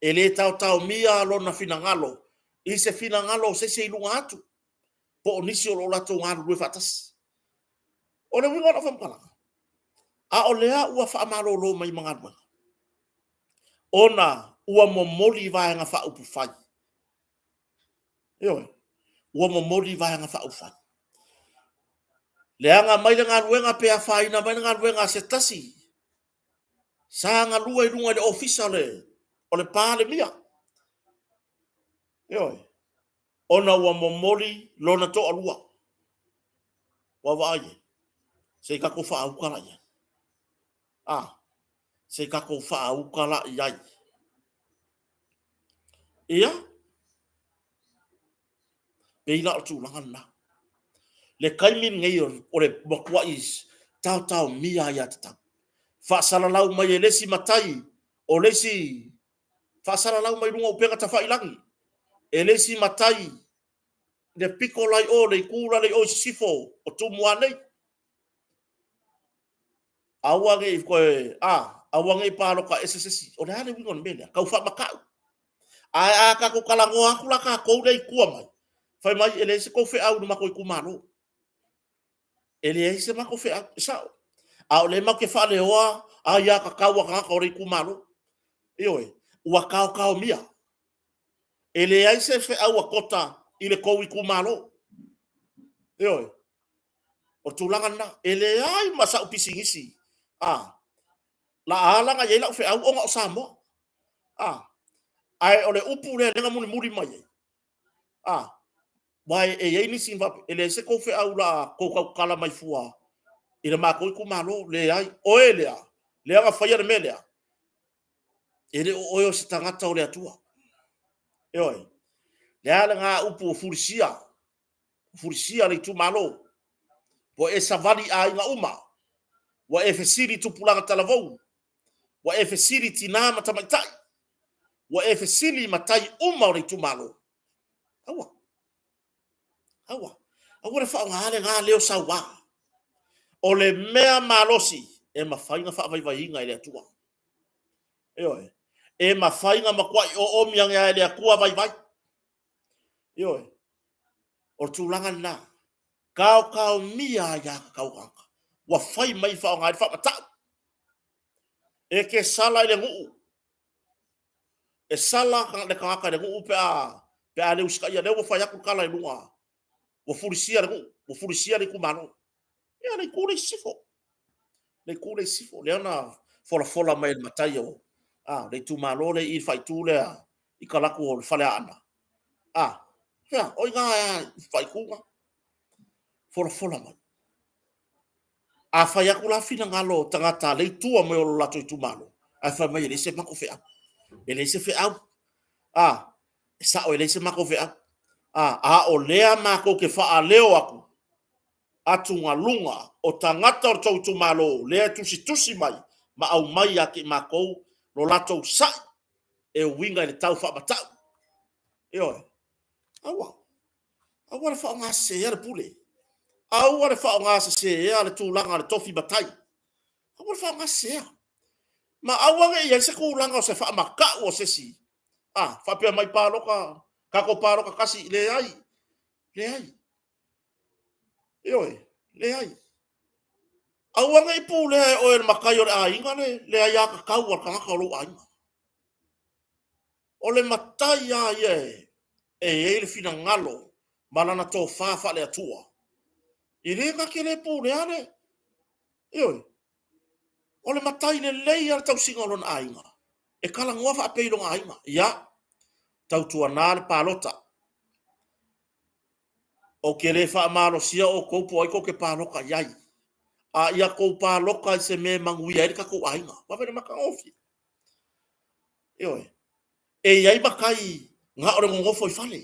E le tau mia lo na finangalo. I se finangalo se ilunga atu. Po o nisi o lo lato ngā rue fatas. O le winga na whamkalanga. O lea ua whaamaro lo mai mga rue. Ona ua momoli vaenga whaupu whai. Ioi. Ua momoli vaenga whaupu whai. Leanga mai ngā ruenga pea whaina mai ngā ruenga se tasi. Sa ngā lua i runga le ofisa o le pāle mia. Ioi. Ona ua momoli lona toa lua. Wa vai. Se kako whaukala ia. Se kako whaukala iai. Ia. Peila o tūlangana. Le kaimin ngai o le makua is tau mia ia tatau. Whaasalalau mai e lesi matai. O lesi. Whaasalalau mai runga upenga ta whailangi. E lesi matai. Le piko lai o le kura le o sifo. O tumua nei. Awange i koe. Awange i pāroka SSS. O le hane wingon mele. Kau wha makau. A kako kalango aku la ka kou nei kua mai. Whai mai ele se kou whea au ni mako i kumaro. Ele se mako whea sao. O le mau ke whale hoa. Ia ka kaua ka ore i kumaro. Ioi. Ua kau mia. Ele ai se whea au a kota i le kou i kumaro. Ioi. O tūlanga na. Ele ai masa upisingisi. La alanga yela whea au onga o Samoa. Ai ole upu le lenga muri mai. Wai e yei ni simba ele se ko fe au la ko kala mai fua. Ina ma ko ku malo le ai o elea. Le anga faia de melea. Ele o yo se tangata o le atua. E oi. Le ala nga upu furisia. Furisia le tu malo. Po e savali a inga uma. Wa e fesiri tu pulanga talavou. Wa e fesiri tina matamaitai. Wa e fesiri matai uma o le tu malo. Awa. Awa. Awa le wha ngā leo sawa. O le mea malosi. E mawhainga wha vai inga ele atua. E oi. E mawhainga makwai o omianga ele akua vai. E oi. O tūlanga nā. Kau mia ya kau. Wa whai mai wha ngā wha matau. E ke sala ele nguu. E sala le kangaka le nguu pe a le usika ia leo whai aku kala i lunga. Wa furisia le nguu. Wa furisia le kumano. Ia le kūre sifo. Le kūre sifo. Le ana fola mai le matai o. Le tūmalo le i whai tū le i kalaku o le whale ana. Ia, oi ngā whai kūnga. Fola mai. A whai aku la fina ngalo tangata le tua mai o lato i tūmalo. A whai mai ele se mako whea. Ele se whea au. Sa o ele se mako whea. A o lea mako ke wha leo aku. Atu ngā lunga o tangata o tau tūmalo. Lea tusi mai. Ma au mai ake mako no lato sai. E winga ele tau wha matau. E oi. Awa. Awa le wha ngā se ea le pule. Awa le wha ngā se ea le tūlanga le tofi batai. Awa le wha ngā se ea. Ma awa nge ia se kūlanga o se wha makau o se si. Wha pia mai pāloka. Kako pāloka kasi le ai. Le ai. E oi. Le ai. Awa nge i pū le ai o e makai o le ainga le. Le ai aka kau al kangaka o lo ainga. O le matai a ie. E le fina ngalo. Malana tō whawha le atua. I reka ke le pū le ane. E oi. O le matai le lei al tau singa o lona ainga. E kala ngua wha apei longa ainga. Ia. Tau tua nā le pālota. O ke le wha amalo sia o koupu ai ko ke pāloka iai. Ia kou pāloka i se me mangui ai ka kou ainga. Wawere maka ofi. E oi. E iai makai ngā ore ngofo i whale.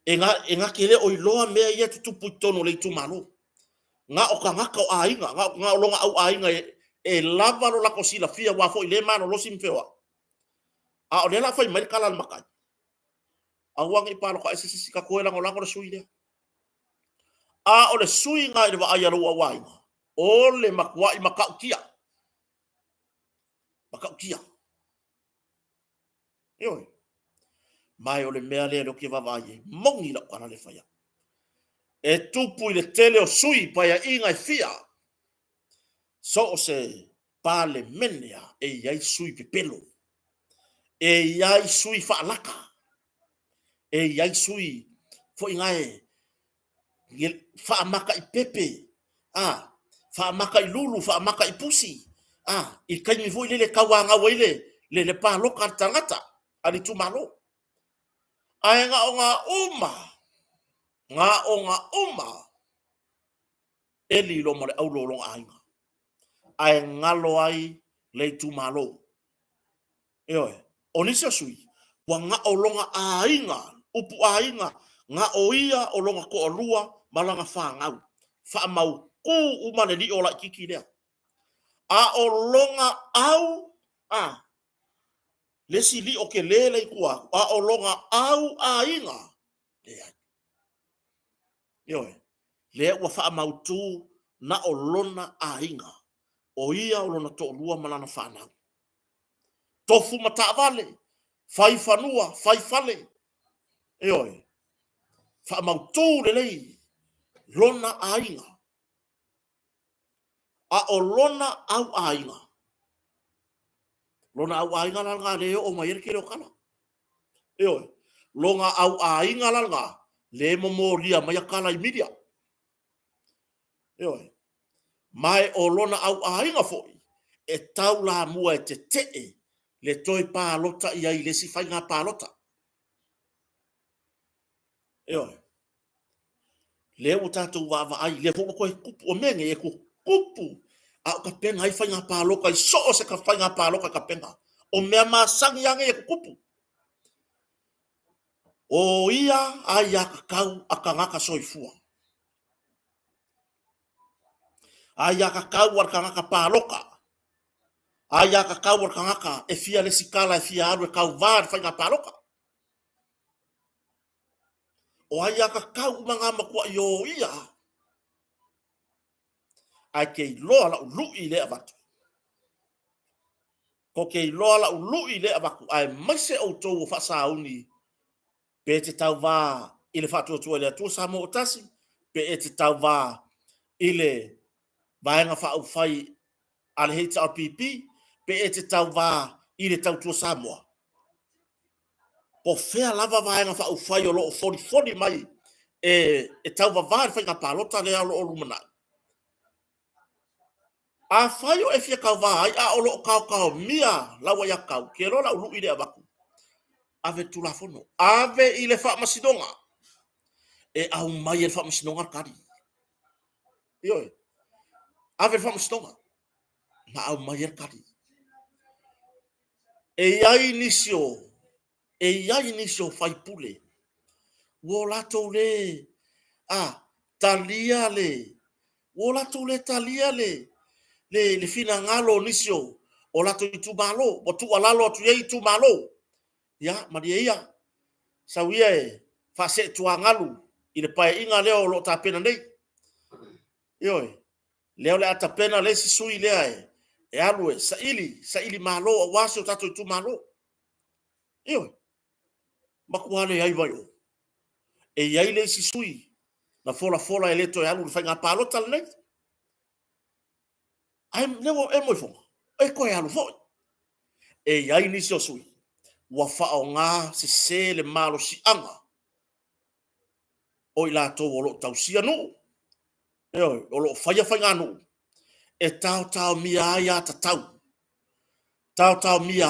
E ngā kele o iloa mea ia tutupu i tono le itu mano. Ngā o ka ngaka o ainga. Ngā o longa au ainga e lava lo lako sila fia wafo i le mano losi mwhewa. O le la fai mai kala makai. Awang i pālo ka esisi ka koe lango lango le sui lea. O le sui ngā i le wa ai aru au ainga. O le makua i makau kia. Makau kia. Ioi. Mai o le mea lea lo ke vavai. Mongi la kwana le faya. E tupu i le tele o sui pa ia inga i fia. So o se pale menea e iai sui pepelo. E iai sui whaalaka. E iai sui fo ingae. Whaamaka i pepe. Whaamaka i lulu, whaamaka i pusi. I kaimi voi lele kauanga waile. Le pāloka tangata. Ali tu malo. Ai ngā o ngā uma. Ngā o ngā uma. E li lo mare au lolong ainga. Ai ngalo ai le tu malo. E oi. Onisa sui. Wa ngā o longa ainga. Upu ainga. Ngā o ia o longa ko o lua. Malanga whāngau. Whaamau ku umane li o la kiki lea. O longa au. Lesi li o ke lele kua. O longa au ainga. Lea. Ioe. Lea ua whaamau tu na o lona ainga. O ia o lona to lua malana whanau. Tofu mata vale. Fai whanua. Fai fale. Ioe. Whaamau tu lelei. Lona ainga. O lona au ainga. Lona au ainga langa leo o mai erke leo kana. Ioe. Longa au ainga langa. Le momoria mai akala i media. Ioe. Mai o lona au ainga foi. E tau la mua e te tee. Le toi pālota i ai lesi whai ngā pālota. Io. Le o tātou wa ai, le fo ko kupu o menge e ko kupu. A ka penga ai whainga pāloka, i so se ka whainga pāloka ka penga. O mea māsangi ange e ko kupu. O ia ai a ka kau a ka ngaka soifua. Ai a ka kau ar ka ngaka pāloka. Ai a ka kau ar ka ngaka e fia le sikala e fia aru e kau vār whainga pāloka. O ai a ka kau mga makua i o ia. Ai kei loa la ului le avatu. Ko kei loa la ului le avaku. Ai maise o tau o whasauni. Pe te tau vā i le whatua tua le atua sa mo o tasi. Pe e te tau vā i le vaenga whau whai ale heita o pipi. Pe e te tau vā i le tau tua Samoa. Ko whea lava vaenga whau whai o loo fori mai. E tau vā whai ngā pālota le alo o lumana. A whai o e fia kau vā ai a o loo kau mia lawa ia kau. Ke rola ulu i le avaku. Ave tulafono. Ave i le wha masidonga. E au mai e wha masidonga kari. Ioi. Ave wha masidonga. Ma au mai e kari. E iai nisio. E iai nisio whai pule. Wo lato le. Talia le. Wo lato le talia le. Le fina ngalo nisio. O lato i tu malo. O tu alalo atu ye i tu malo. Ya, maria ia. Sauia e. Fase tua ngalu. I le pae inga leo lo ta pena nei. Ioi. Leo le ata pena le si sui lea e. E alu e. Saili malo. A wasi o tato i tu malo. Ioi. Makuhane ai vai o. E iai le si sui. Na fola e leto e alu. Le fai ngā pālota le nei. Ai newo e moi fonga. E koe alu foi. E iai nisi o sui. Wa whao ngā se le malo si anga. O i lato o lo tau sia no. O lo whaia ngā no. E tau mia ai a tau. Tau mia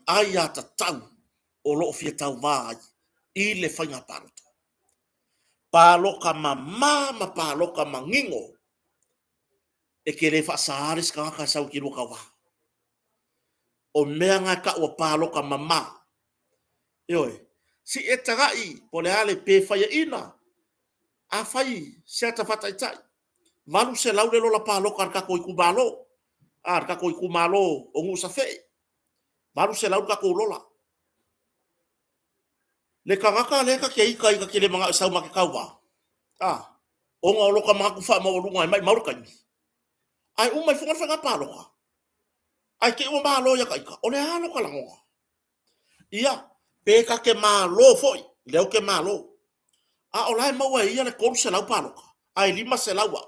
ai a tau. O lo fia tau vai. I le whainga pālota. Pāloka ma pāloka ngingo. E ke le whasaaris ka ngaka sau ki roka wā. O mea ngai ka ua pāloka mama. Ioi. Si e tagai, po le ale pe whaia ina. A whai, se ata whatai tai. Malu se lau le lola pāloka ar kako i kumalo. Ar kako i kumalo o ngu sa whee. Malu se lau kako lola. Le ka ngaka le ka ke ika ke le mga sau make kau wā. O ngā oloka mga kuwha maurunga e mai maurukani. Ai umai funga whanga pāloka. Ai ke ua malo ya ka ika. O le halo ka langoa. Ia, pe ka ke malo foi. Leo ke malo. O lai maua ia le koru se lau pāloka. Ai lima se laua.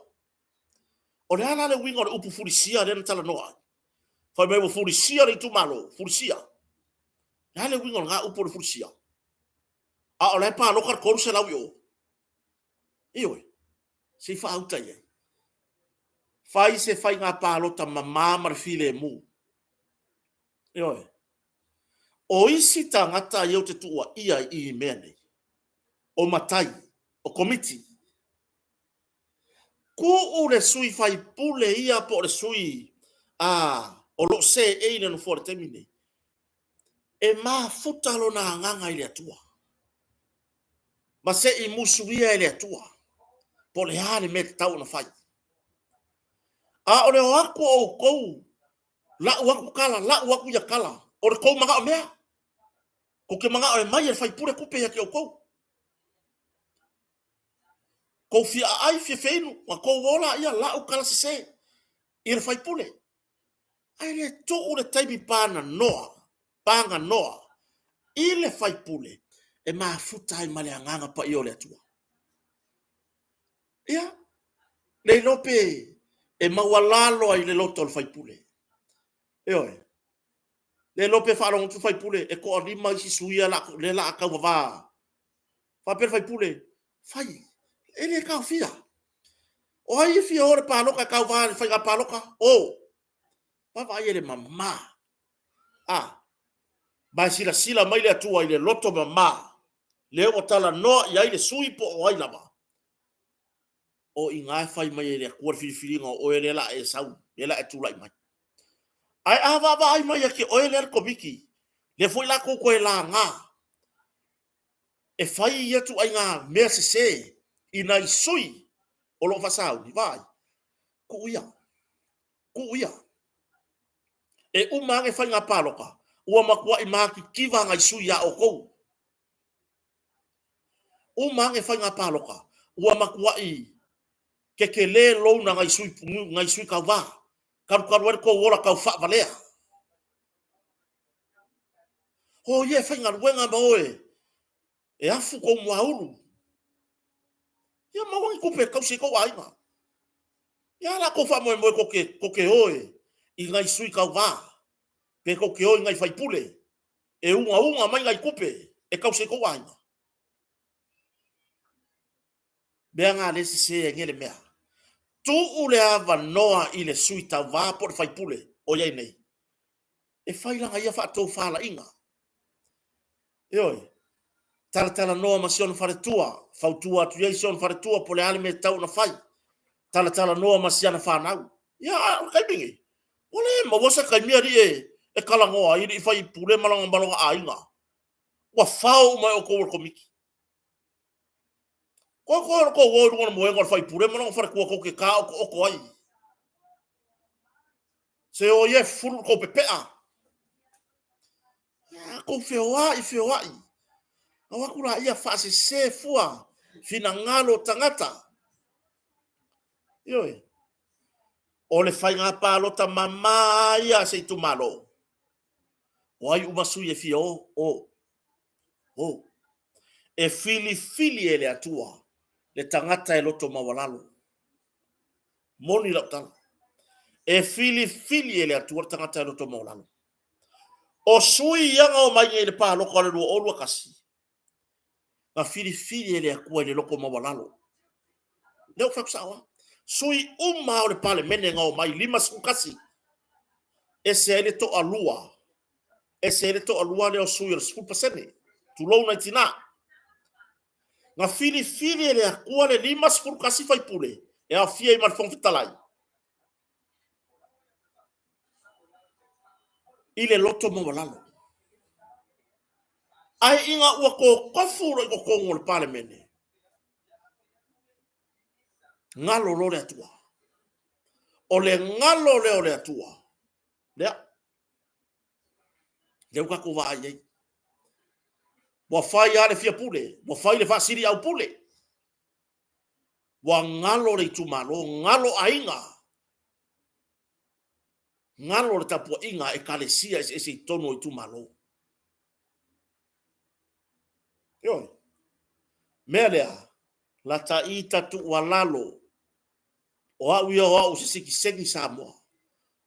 O le hala le winga o le upu furisia le na tala noa. Fai mai wa furisia le tu malo. Furisia. Le hala le winga o ngā upu le furisia. O lai pāloka le koru se lau yo. Ioi. Si wha auta ia. Fai se fai ngā pālota mamama le file mu. Ioi. O isi ta ngata iau te tua ia i mea nei. O matai. O komiti. Ko o le sui fai pule ia po le sui. O lo se eine no fore temine. E ma futalo na nganga i le atua. Ma se i musu ia i le atua. Po le hale me te tau na fai. O le wako o kou. La waku kala, la waku ya kala. O le kou maga o mea. Ko ke maga o e mai e fai pure kupe ya ke o kou. Ko fia ai fia feinu. Wa kou wola ia la u kala se se. I le fai pure. Ai le to o le taipi pana noa. Panga noa. I le fai pure. E maa futa ai male anganga pa i o le atua. Ia. Le lope. E mawalalo ai le loto le fai pule. Eoi. Le lope whaarong tu fai pule. E ko anima isi suia le la akau wawā. Whapere fai pule. Fai. E le kau fia. O hai fia ore pāloka kau wā le fai ngā pāloka. Wawai e le mama. Mai sila mai le atua i le loto mama. leo o tala noa ia ile sui po o ai lava o inga fai mai le kuar filifilinga o ele la e sau ele e tulai mai ai ava va ai mai ke o ele ko biki le foi la ko e la nga e fai ia tu ai nga me se ina i sui o lo fasau ni vai ku ia e uma nge fai nga paloka ua makua i maki kiva ngai sui ya o kou uma nge fai nga paloka ua makua i ke le lo na ngai sui ka va karu ko wora ka fa valea ho ye fai nga wenga moe e afu ko muaulu ya mawangi kupe kausi ko aiga ya la ko fa mo ko ke oe i ngai sui ka va pe ko ke oe ngai fai pule e unga mai ngai kupe e kausi ko aiga be nga le se ngele mea tu ule ava noa i le sui ta va por fai pule o ye nei e fai la ia fa to fa la inga oi tala noa ma sion fare tua fautua tu ye sion fare tua po le ale me tau na fai tala noa ma siana fa nau ya kai bingi ole ma wosa kai mia ri e kala ngoa i fai pule malanga malanga ainga wa fau mai o ko miki ko wo mo ngor fai pule malanga fare ko ke ka o ko ai se o ye furu ko pepea ko fewa i awa kura ia fase se fua fina ngalo tangata yoi o le fai ngā pālota mama ia se tu malo o ai umasu e fia e fili e le atua le tangata e loto mawalalo moni la tala e fili e le atua le tangata e loto mawalalo o sui yanga o mai e le pāloko ale lua o lua kasi na fili e le akua e le loko mawalalo leo faksawa sui uma o le pale mene ngau mai lima sukasi e se ele to alua le o sui o sku pasene tu lo na tina na fili le akua le lima sukasi fai pule e a fia i malfong fitalai ile loto mo walalo ai inga ua ko kofu ro ko kongo le pale mene ngalo lo le atua o le ngalo le atua le uka ko va ai wa fai ale fia pule wa fai le fasiri au pule wa ngalo le tumalo ngalo ainga ngalo le tapu inga e kalesia ese tono i tumalo yo melea la taita tu walalo o au ia o au siki segi samoa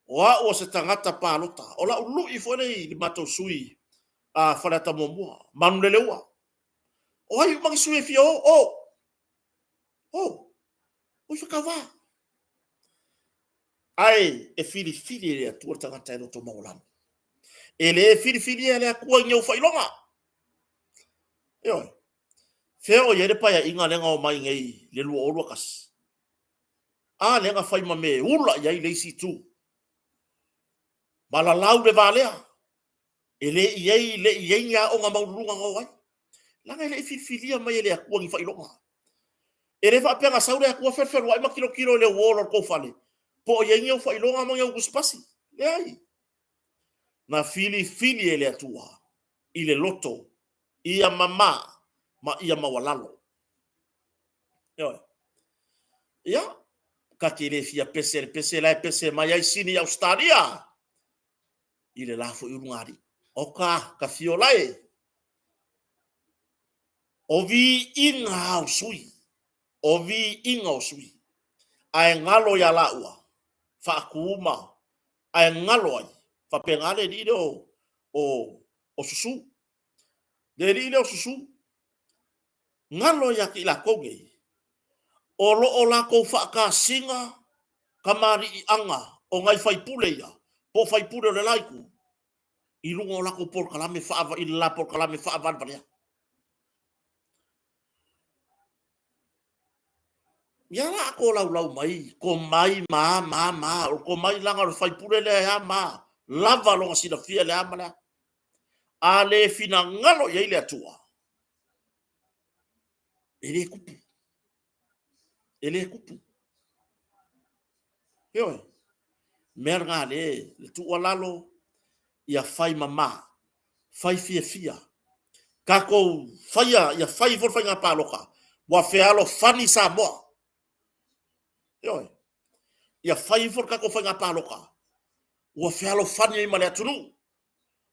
o au se tangata palota o la ulu i fone i mato sui a falata momua manuleleua o ai mangi sui fio o fakava ai e fili le tu tangata no to maulan ele fili ele akua ngeu failonga yo feo yere pa ya inga lenga o mai ngei le lu o kas a lenga fai mame ula ya ile si tu mala lau de valea ele ye ya o nga maulunga ngoi langa ele filia mai ele akua ngi failonga ele fa pega saure akua ferfer wa ma kilo le wolo ko fale po ye ngeu failonga mo ngeu kuspasi le ai na fili ele atua ile loto ia mama ma ia mawalalo yo ya kakile fia pese la pese mai ai sini Australia ile la fo urungari oka ka fiolai ovi inga usui ai ngalo ya laua fa kuma ai ngalo ai fa pengale di o susu de o susu ngalo ya ki la konge o la ko fa ka singa kamari i anga o ngai fai pule ia po fai pule le laiku i lungo la ko por kalame fa i la por kalame fa van van Yala ko lau mai, ko mai ma, o ko mai langa o fai pure le ha ma. Lava longa sina fia le amala. A le fina ngalo ye le atua. Ele kupu. Ele kupu. Yo. Merga le tu lalo ia fai mama. Fai fia. Kako faia ia fai for fai ngapa loka. Wa fealo fani sa mo. Yo. Ia fai for kako fai ngapa loka. Wa fealo fani ma le atunu.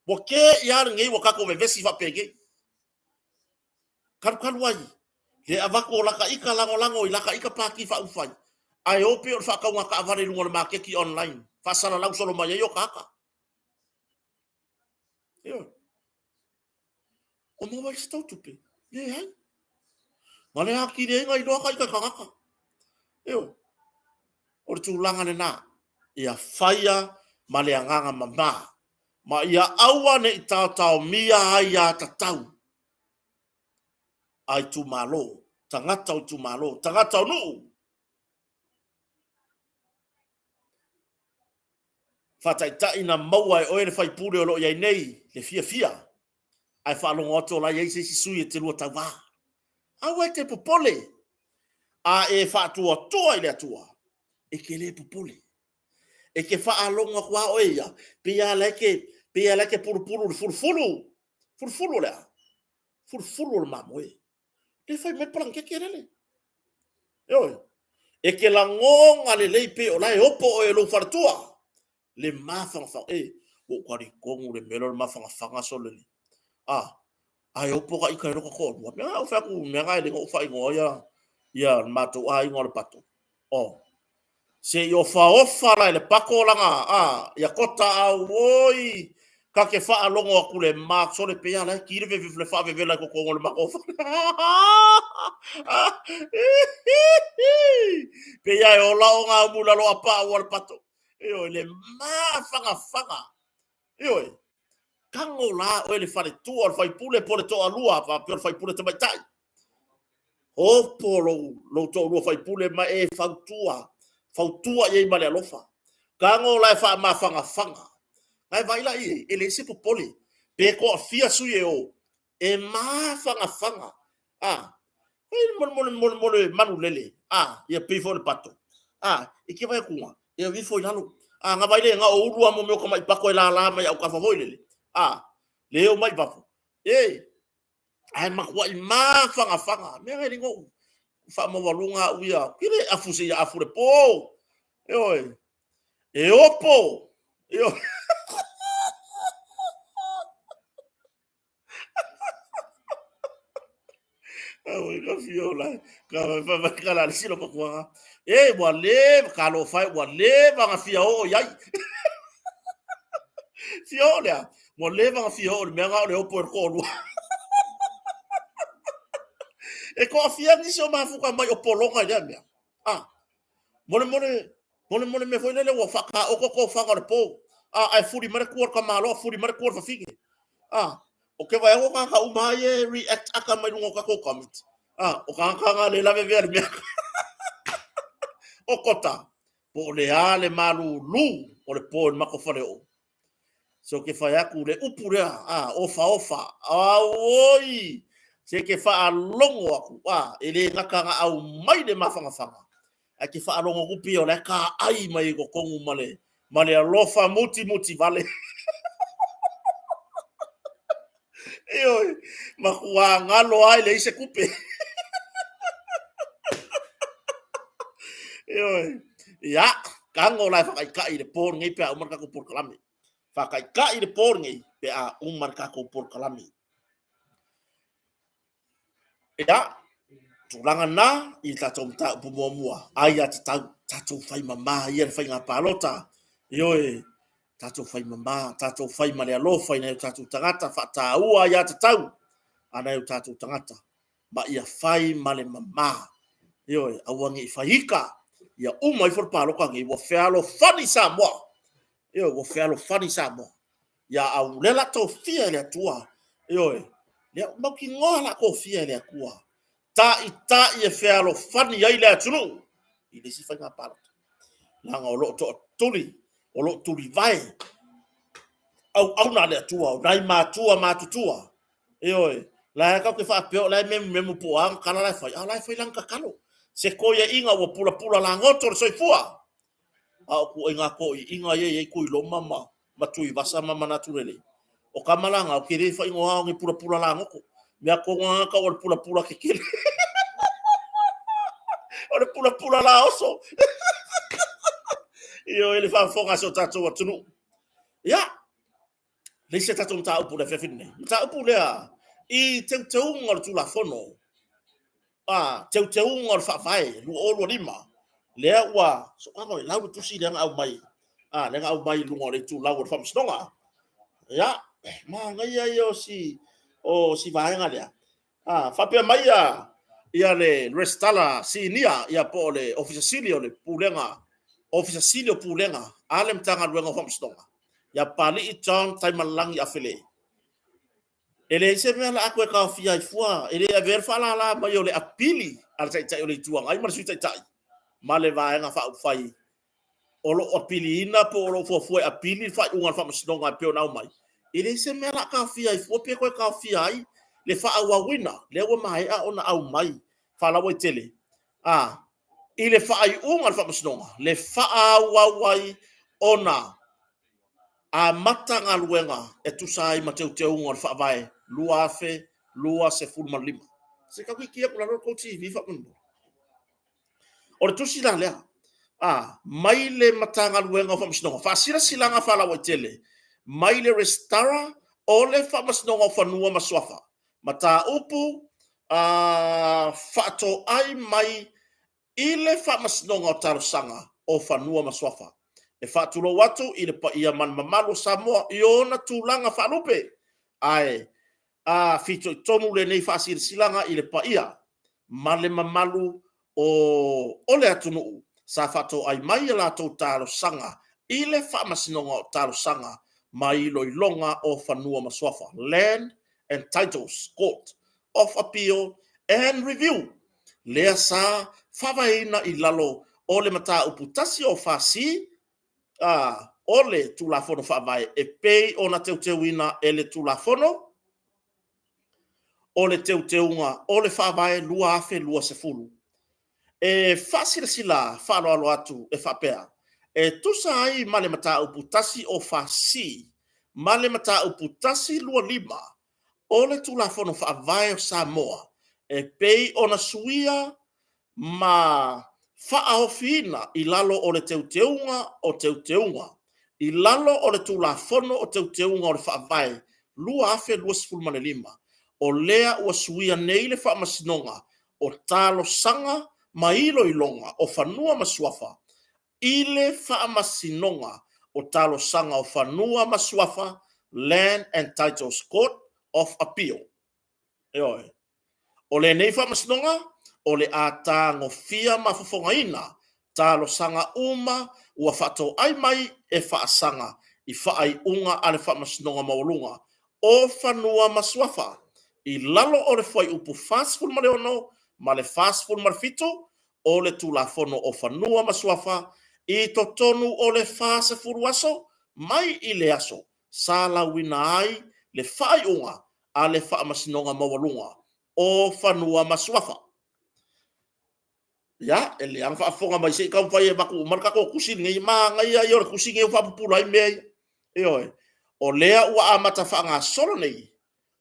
Wa ke ia ngai wa kako vesi va pege. Kan wai. Le avako laka ika lango laka ika paki fa ufai. Ai ope o fa ka wa ka avare lunga ma keki online. Fa sala lau solo mai yo kaka. Yo. O mo vai stau tupe. Ye hai. Male haki de ngai do ka ika kaka. Yo. O tu langa le na. Ia faia male anganga mama. Ma ia awa ne tau mia ai a tatau. Ai tu malo. Tangata o tu malo. Tangata o nuu. Fatai na maua e oere fai pure o lo iai nei, le fia. Ai whaalonga oto la iei se si sui e te lua tau wā. Awa e te popole. A e whaatua toa i le atua. E ke le popole. E ke whaalonga kua oia. Pia leke puru furfuru. Furfuru lea. Furfuru le mamoe. Le fai me palang ke rele. Yoi. E ke la ngonga le leipe o lai opo o e lo fartua. Le mafanga o kwari kongu le melo le mafanga so le ai opo ka ika roko ko wa me o fa ku me ga le go fa ngo ya mato ai ngo le pato se yo fa ofa le pako langa ya kota au oi ka ke fa alongo ku le mak so le pe ya la ki le fa ve la ko le mako pe ya o la o nga mu la lo apa o le pato yo le fanga yo kango la o le fale tu o fai pule pole to alua pa per fai pule te mai tai o polo lo to lo fai pule ma e fautua ye male alofa kango la fa ma fanga ai vai la e le se popole pe ko fia su ye o e ma fanga mon manu lele ye pe fo le pato e ke vai kuma e vi fo yalo nga vai le nga o urua mo me ko mai pako la mai au ka fo lele leo mai bafo ai makwa ma fanga me ngai ngo fa mo walunga uia kile afuse ya afure po e opo yo ai ka fiola ka la silo ko kwa wale ka lo fai wale va nga fia o yai fiola mo le va nga fia o me nga le opo ko lu e ko afia ni so ma fuka mai o polonga ya me mone me foi le wo faka o ko faka le po ai furi mare kuor ka malo furi mare kuor fa figi o ke vai o ka umai react aka mai ngo ka ko comment o ka le la me ver me o kota po le ale malu lu o le po ma ko fale o so ke fa yaku le upura ofa oi se ke fa longo aku ele ngaka au mai de mafanga a ke fa longo ku pio le ka ai mai ko kongu male lofa muti vale oi makua ngalo ai le se kupe oi ya kango la fa kai de por ngai pe umar ka ko por kalame fa kai de por ngai pe umar ka ko por kalame ya tulanga na i tatou ta mua ai at tatou fai mama ia fai nga palota tatou fai mama tatou fai male alofa ina tatou tangata fa ta ua ia tatou ana tatou tangata ba ia fai male mama awangi faika ia uma i for paloka ngi wo fealo fani sa mo wo fealo fani sa mo ia au lela to fia le tua le mo ki ngola ko fia le akua ta e fealo fani ai le atunu i le sifa ngā parat. Langa o lo to tuli, o lo tuli vai. Au na le tua, nai matutua. Oi, la ka ke fa peo la me po ang kala la fai lang ka kalo. Se ko ia inga o pula la ngoto so fua. Au ku inga ko inga ye ku lo mama matui vasa mama naturele. O kamalanga o kire fai ngoa ngi pula la ngoko. Mea ko nga ka o pula ke kile. O pula la oso. Io ele fa fonga so tatu wa tunu. Ya. Le se tatu mta upu le fefine. Mta upu le I te unga le tula fono. Te unga le whawhai, lu olo lima. Lea ua, so ako, lau tusi le nga au mai. Le nga au mai lunga le tu lau le whamstonga. Ya, ma ngai ai o si vahenga lea. Whapea mai ia le restala si nia, ia po le ofisa silio le pulenga, ofisa silio pulenga, alem tanga luenga whamstonga. Ia pali I John taimalangi afele. Ele se me la akwe ka fia I fua, ele a ver fala la ma yo le apili al tai o le tuanga, ai ma su tai. Ma le vaenga fa fai. Olo apili ina po olo fo apili fa unga fa masnonga pe na mai. Ele se me la ka fia I fua pe ko ka fia ai le fa wa wina, le wa mai a ona au mai. Fa la wo tele. Ile fa ai unga fa masnonga, le fa wa wai ona a matanga luenga e tusai ma teu unga fa vai. Lua afe, lua se fulma lima. Se ka kia kula ro koti viva mundo. O le tusi la lea. Mai le matanga luenga fa masnonga. Fa sira silanga fa la waitele. Mai le restara o le fa masnonga fa nua maswafa. Mata upu fa to ai mai ile fa masnonga o tarosanga o fa nua maswafa. E fa tulo watu ile pa ia man mamalu Samoa iona tulanga fa lupe. Ai fito tonu le nei fasir silanga I le paia male mamalu o le atunu sa fato ai mai la to talo sanga I le famasinonga talo sanga mai loilonga o fanua maswafa Land and Titles Court of Appeal and Review lea sa favaina I lalo o le mata uputasi o fasi o le tulafono favai e pei ona teuteuina e le tulafono o le teuteunga, o le whawae lua afe lua sefulu. E whasira sila whalo alo atu e whapea. E tusa ai male mata uputasi o whasi, male mata uputasi lua lima, o le tulafono whawae o Samoa, e pei ona suia ma whaahofina I lalo o le teuteunga, I lalo o le tulafono o teuteunga o le whawae, lua afe lua sefulu mane lima. O lea ua suia nei le whaamasinonga o talo sanga mailo ilonga o whanua maswafa. I le whaamasinonga o talo sanga o whanua maswafa Land and Titles Court of Appeal. Eoi. O le nei whaamasinonga o le atango fia mafafongaina talo sanga uma ua whato ai mai e whaasanga I whaai unga ale whaamasinonga maulunga o whanua maswafa. I lalo o le foi upu fastful ma le ono, ma le fastful ma le fito, o le tulafono o whanua maswafa, I totonu o le fase furuaso, mai I le aso, sa la wina ai, le whai unga, a le wha masinonga mawalunga, o whanua maswafa. Ya, e le ang whaafonga mai se kau whai e maku, marka ko kusini, ngai maa ngai ai ore kusini e whapupura I mea, eoi, o lea ua amata whaanga solo nei,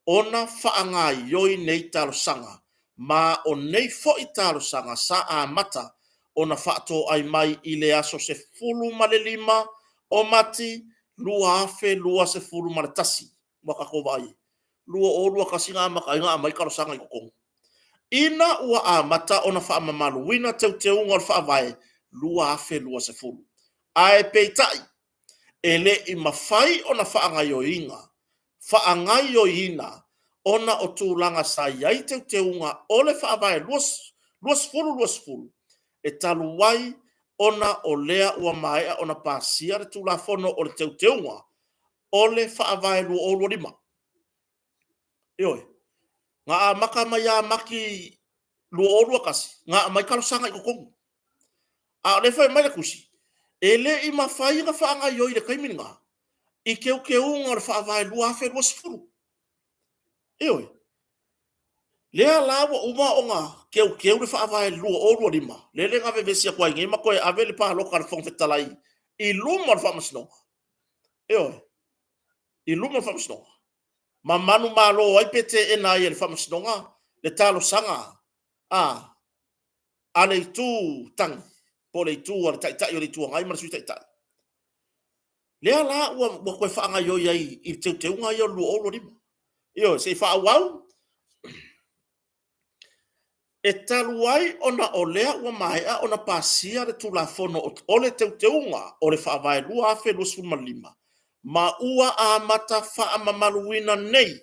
ona whaanga yoi nei talo sanga, ma o nei fo I talo sanga sa a mata, ona whaato ai mai I le aso se fulu male lima, o mati, lua afe, lua se fulu male tasi, waka ko vai, lua o lua kasinga maka inga mai karo sanga I kokong. Ina ua a mata ona whaamamalu, wina te unga o whaavai, lua afe, lua se fulu. Ai peitai, ele I mawhai ona whaanga yoi inga, whaangai o ina, ona o tūlanga sa iai te unga o le whaavai luas fulu, e talu wai ona o lea ua maea ona pāsia le tūlafono o le te unga o le whaavai lua o lua lima. Ioi, ngā a maka mai a maki lua o lua kasi, ngā a mai kalosanga I kokongu. A le fai mai le kusi. Ele I mafai ga whaanga yoi le kaiminga. I keu unga le whaavai lua afe lua sifuru. Eoi. Lea lawa uma onga keu le whaavai lua o lua lima. Lele ngave vesia kwa inge ima koe ave le paha loka le whongwhetalai. I luma le whamasino. Eoi. I luma le whamasino. Ma manu malo ai pete e nai le whamasinonga. Le talo sanga. Ale tu tangi. Po le tu ale taitai o le tu ngai mana sui taitai. Lea la ua koe whaanga yoi ai I te unga ia lua o lua lima. Io, se wha wau. E talu ai ona o lea ua maea ona pasia le tulafono o le teunga o le whaavai lua afe lua suma lima. Ma ua a mata wha mamaluina nei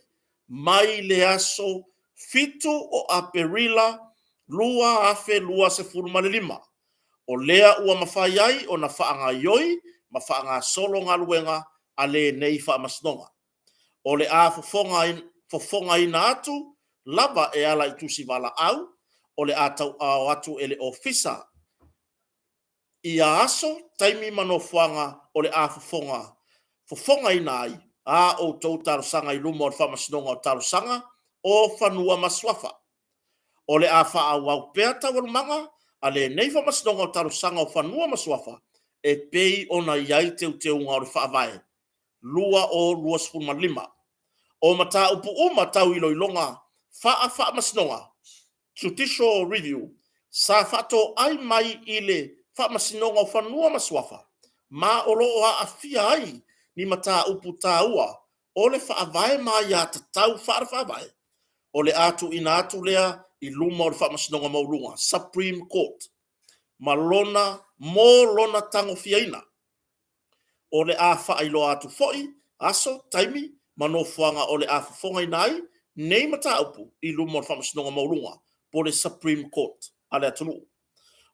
mai le aso fitu o aperila lua afe lua se furuma lima. O lea ua mawhai ai ona whaanga yoi ma whaanga solo ngā luenga a le nei wha masnonga. O le a fofonga ina atu, lava e ala I tusi wala au, o le atau au atu ele ofisa. Ia aso, taimi mano fuanga o le a fofonga ina ai, a o tau tarusanga I lumo o le whamasinonga o tarusanga, o whanua maswafa. O le a wha au au peata walumanga, a le nei whamasinonga o tarusanga o whanua maswafa, e pei ona iai teunga o le whaavae. Lua o lua sifuruma lima. O mata upu uma tau iloilonga wha masinonga. Judicial review. Sa whato ai mai ile wha masinonga o whanua maswafa. Ma o loo a awhia ai ni mata upu taua. O le whaavae ma ia tatau whaavae. O le atu ina atu lea I luma o le wha masinonga maulunga. Supreme Court. Malona mo lona tango fiaina. O le a whailo atu foi. Aso, taimi. Mano fuanga o le afafonga inai, nei mata upu I luma o whamasinonga maulunga, po le Supreme Court, ale atunu.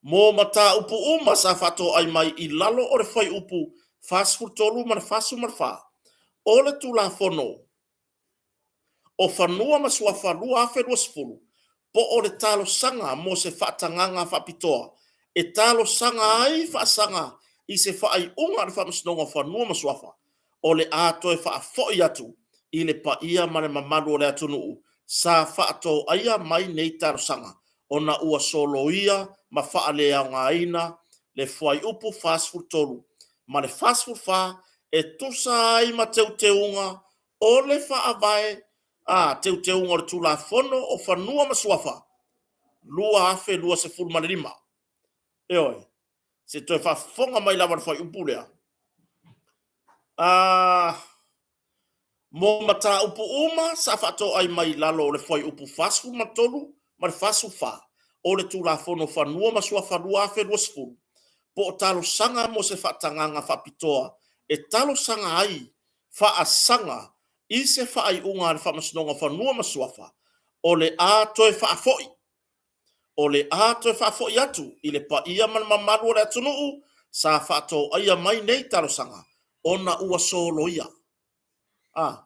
Mo mata upu uma sa whato ai mai I lalo o le whai upu, whasfurtolu mana whasu marwha, o le tula fono, o whanua masua whanua afe lua sifuru, po o le talo sanga mo se whaatanganga whapitoa, e talo sanga ai whaasanga I se whaai unga le whamasinonga whanua masuafa, o le ato e whaafoi atu I le pa ia mane mamalu o le atunuu sa whaato aia mai nei tarusanga o na ua solo ia ma wha le au ngaina le whai upu fast food tolu ma le fast food wha e tusa ai ma teuteunga o le whaavae teuteunga o le tula fono o whanua masuafa lua afe lua se fulma lima eoi se toi whafonga mai lawa le whai upu lea mo mata upu uma sa whato ai mai lalo o le whai upu fasu matolu ma le fasu wha o le tula fono whanua masua whanua afe lua sifuru po o talo sanga mo se whaatanganga whapitoa e talo sanga ai whaasanga I se whaai unga le whamasinonga whanua masua wha o le a toe whaafoi o le a toe whaafoi atu I le pa ia man mamaru o le atunuu sa whaato aia mai nei talo sanga ona ua solo ia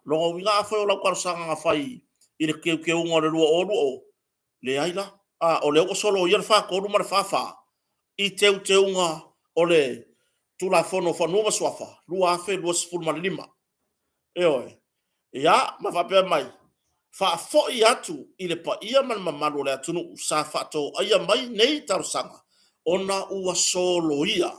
longo winga a foi o lau karusanga nga fai I le keu unga le lua o luo le aila o le o solo ia le wha koru ma le wha I teuteunga o le tula fono whanua maswafa lua afe lua sifuru ma le lima eoi ia ma whapea mai wha foi atu I le pa ia man mamaru le atunu sa whato aia mai nei tarusanga ona ua solo ia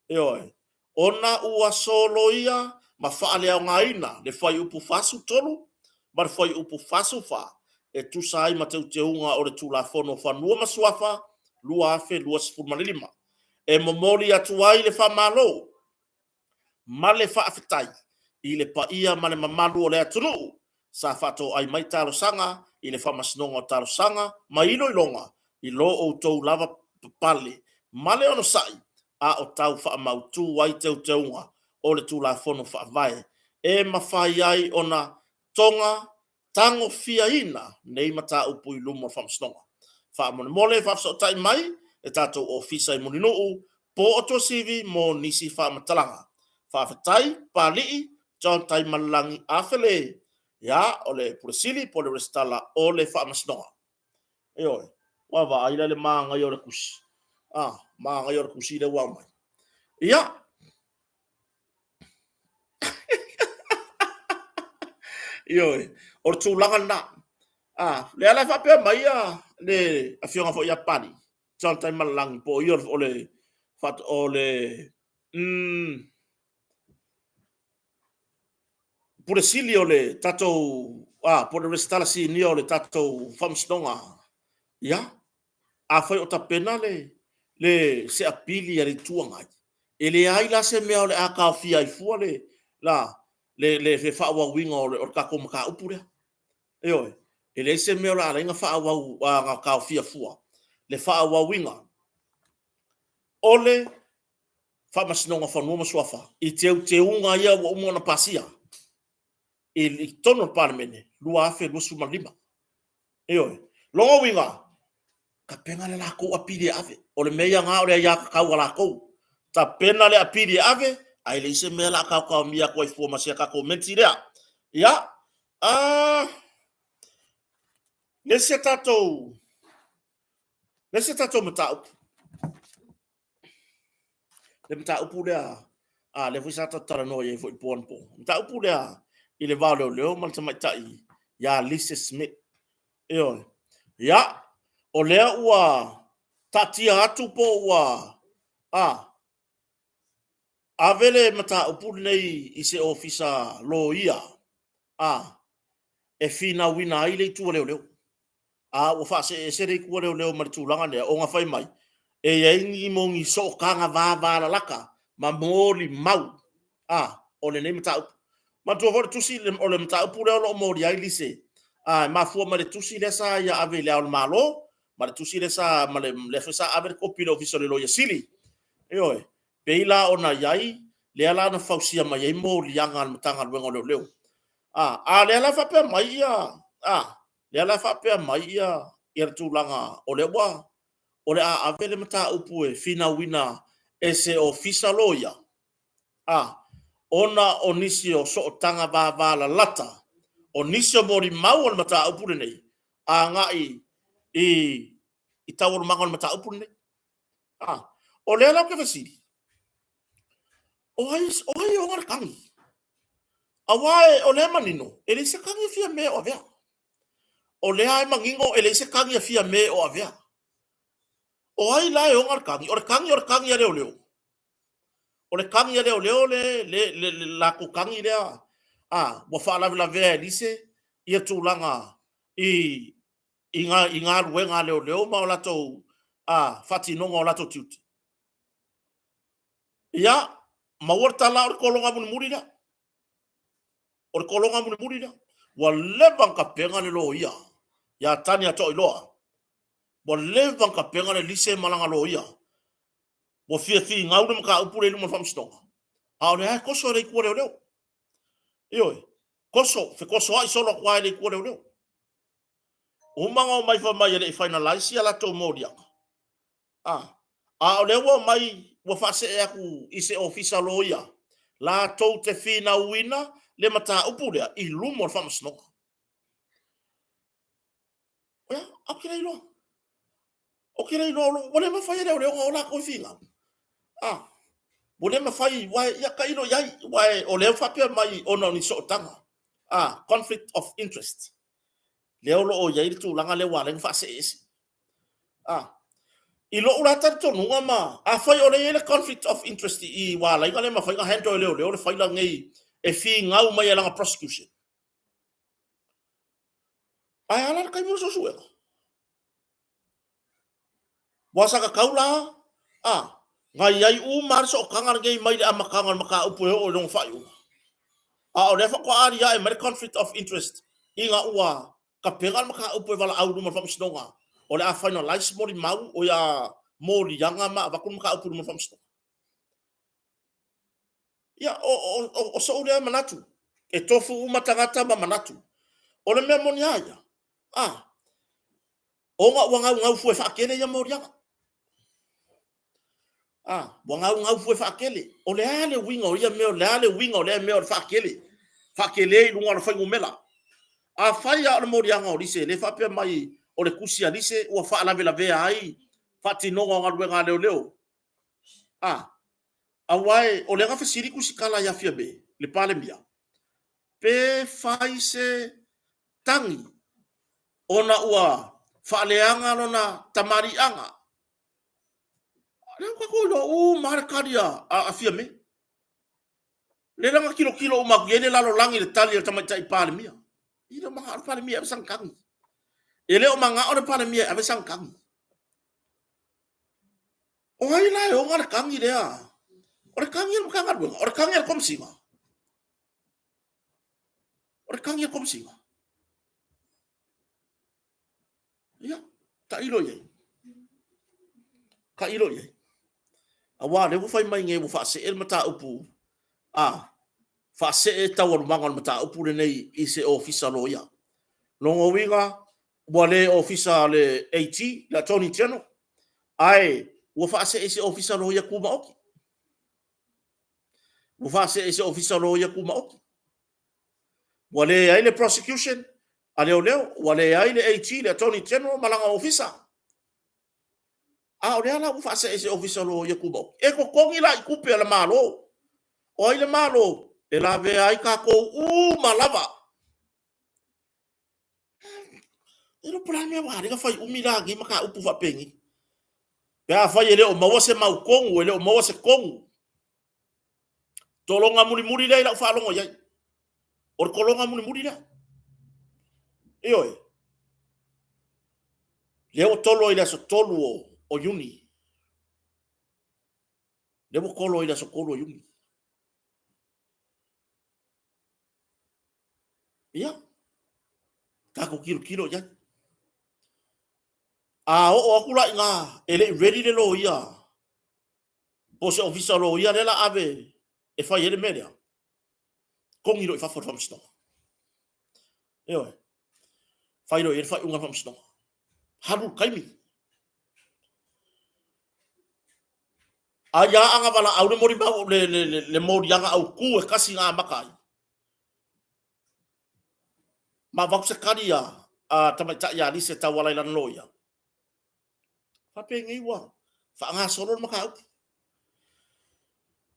eoi ona ua solo ia ma whaale au ngaina le whai upu fasu tolu, ma le whai upu fasu wha, e tu sai ma teuteunga o le tula fono whanua masuafa, lua afe, lua sifuru malilima. E momoli atu ai le wha malo, ma le wha afetai, I le pa ia ma le mamalu o le atunu, sa whato ai mai talo sanga, I le wha masinonga o talo sanga, ma ilo ilonga, I lo o tau lava pale, ma le ono sai, a o tau wha mautu ai teuteunga, o le tula fono whaavae, e mawhai ai o na tonga tango fiaina nei mata upu I lumo whamsnonga. Whaamone mole whafsotai mai, e tātou ofisa I moninuu, po o to sivi mo nisi whamatalanga. Whawhatai, pālii, John tai malangi awhele, ia o le puresili po le restala o le whamasnonga. Eoi, wawa aila le maanga I o le kusi. ma ngai or kusi le wa mai ia io or tu langa na le ala fa pe mai le afionga fo ia pani John time malang po io ole fat ole por silio le tato por restala si ni ole tato famstonga ia a foi o tapena le se apili ali tuanga ele ai la se me ole a ka fia i fu le fa wa winga o ka ko ka upure oi ele se me ole ala fa wa ka fia fu le fa wa winga ole fa masnonga fa no maswafa I te unga ia wa umona pasia il tono parmene lua fe lu suma lima oi longo winga ka penga le la ko apili ave o le meia nga o le ya ka wala ko ta pena le apili ave ai le se mela ka mia ko fu ma se ka ko mentira ya le se tato mta upu le le fu sa tara no ye fu pon po mta upu le ile va le mal tama tai ya Lisa Smith eo ya o le ua tatia atu po ua avele mata upu nei I se ofisa lo ia e fina wina ile tu leo o fa se re ku leo mar tu langa ne o nga fai mai e ye ni mo ngi so kanga va la laka ma moli mau o le nei mata ma tu vor tu si o le mata upu leo mo dia ile se ma fu ma le tu si le sa ya avele al malo ma tu si le sa ma le fa ave ko pilo ofisa lo ya sili oi peila ona yai le ala na fausia mai e mo lianga al matanga luengo leo le ala fa pe mai le ala fa pe mai ia tu langa o le wa o le avele mata upu e fina wina e se ofisa loya ona onisi o so tanga va la lata onisi mori mau o mata upu nei ngai I tawor mangon mata upu nei o le ala ke fasili o ai o ngar kangi awai o le manino ele se kangi fia me o avea o le ai mangingo ele se kangi fia me o avea o ai la o ngar kangi o kangi ya leo o le kangi ya leo le la ku kangi le bo fa la vea lise ia tulanga inga ruenga leo ma o lato fati nongo lato tuti ia mawarta la o kolonga mun murida o kolonga mun murida wa levan ka penga le lo ia ya tani ato iloa wa levan ka penga le lise malanga lo ia wa fia ngau ka upure lu mo famstonga a le ko so re ku leo io koso ai solo kwa le ku leo o manga mai fa mai le finalize ya la to modia o le wo mai wo fa se aku I se ofisa lo ia la to te fina wina le mata upule I lumo famstonga okay lo wale ma fai le o la ko fina wale ma fai wa ya ka ilo ya wa o le fa pe mai ona ni so tanga conflict of interest le o ya tu langa le wa le fa se isi ilo ura tanto nunga ma fai o le conflict of interest I wa la ngale ma fai ga hento le fai la ngai e fi ngau mai la prosecution ala kai mo so suela wasa ka kaula ngai ai mar so kanga ngai mai amakanga maka upu o long fai o le fa ko ari ai mai conflict of interest inga ua ka pegal maka upu vala au mo fam snonga o le finalize mori mau o ya mori yanga ma va kun maka upu mo fam snonga ya o so le manatu e tofu uma tangata ma manatu o le me moniaya o nga fu fa kene ya mori yanga wanga fu fa kele o le ale winga o ia me o le ale winga o le me o fa kele lu ngora fa ngumela fai ya o mori yanga o lise le fa pe mai o le kusia lise o fa la vela vea ai Whatinonga ngā ruenga leo. Awai, o le ngafe siriku sikala ya fia be, le pale mia. Pe fai se tangi, ona ua whaaleanga lona tamarianga. Leo kako ilo, marakaria a fia me. Le langa kilo umakuene lalo langi le tali le tamaita i pale mia. Ilo maha pale mia abe sangkangi. Ele o manga o pale mia abe sangkangi. O hai lai o ngara kangi lea. Ora kangi mo kangar bunga. Ora kangi kom singa. Ora kangi kom singa. Ya, ta ilo ye. Ka ilo ye. Awa le wo fai mai nge wo fa se el mata upu. Fa se e tawar mangon mata upu le nei i se ofisa lo ya. Longo winga wa le ofisa le AT, la Tony Cheno. Ai, wo fa se e se ofisa lo ya kuma oki. Wo fa se e se ofisa lo ya kuma oki. Wale ai le prosecution, leo, wale ai le AT, le Attorney General, malanga ofisa. O lea la ufa se ese ofisa lo ye kubo. E ko kongi la ikupe la malo. O ile malo, e la ve ai ka ko malava. E lo pra me wa, ka fai umila gi maka upu fa pengi. Pea fai ele o mawase mau kongu, ele o mawase kongu. Tolonga muri le la ufa longo yai. Or kolonga muri le. Oi. Leo tolo ila so tolo o yuni. Leo kolo ila so kolo yuni. Ia. Kako kilo ya. O akula inga ele ready le lo ia. Pose ofisa lo ia lela ave e fai ele media. Kongi lo e fa for from snow. Oi. Fai lo e fai unga from snow. Haru kaimi. Aya anga bala au le mori ba le mori anga au ku e kasi nga makai. Ma vakse kadia tamata ya ni se tawala lan loya. Fa pengi wa. Fa nga solo maka.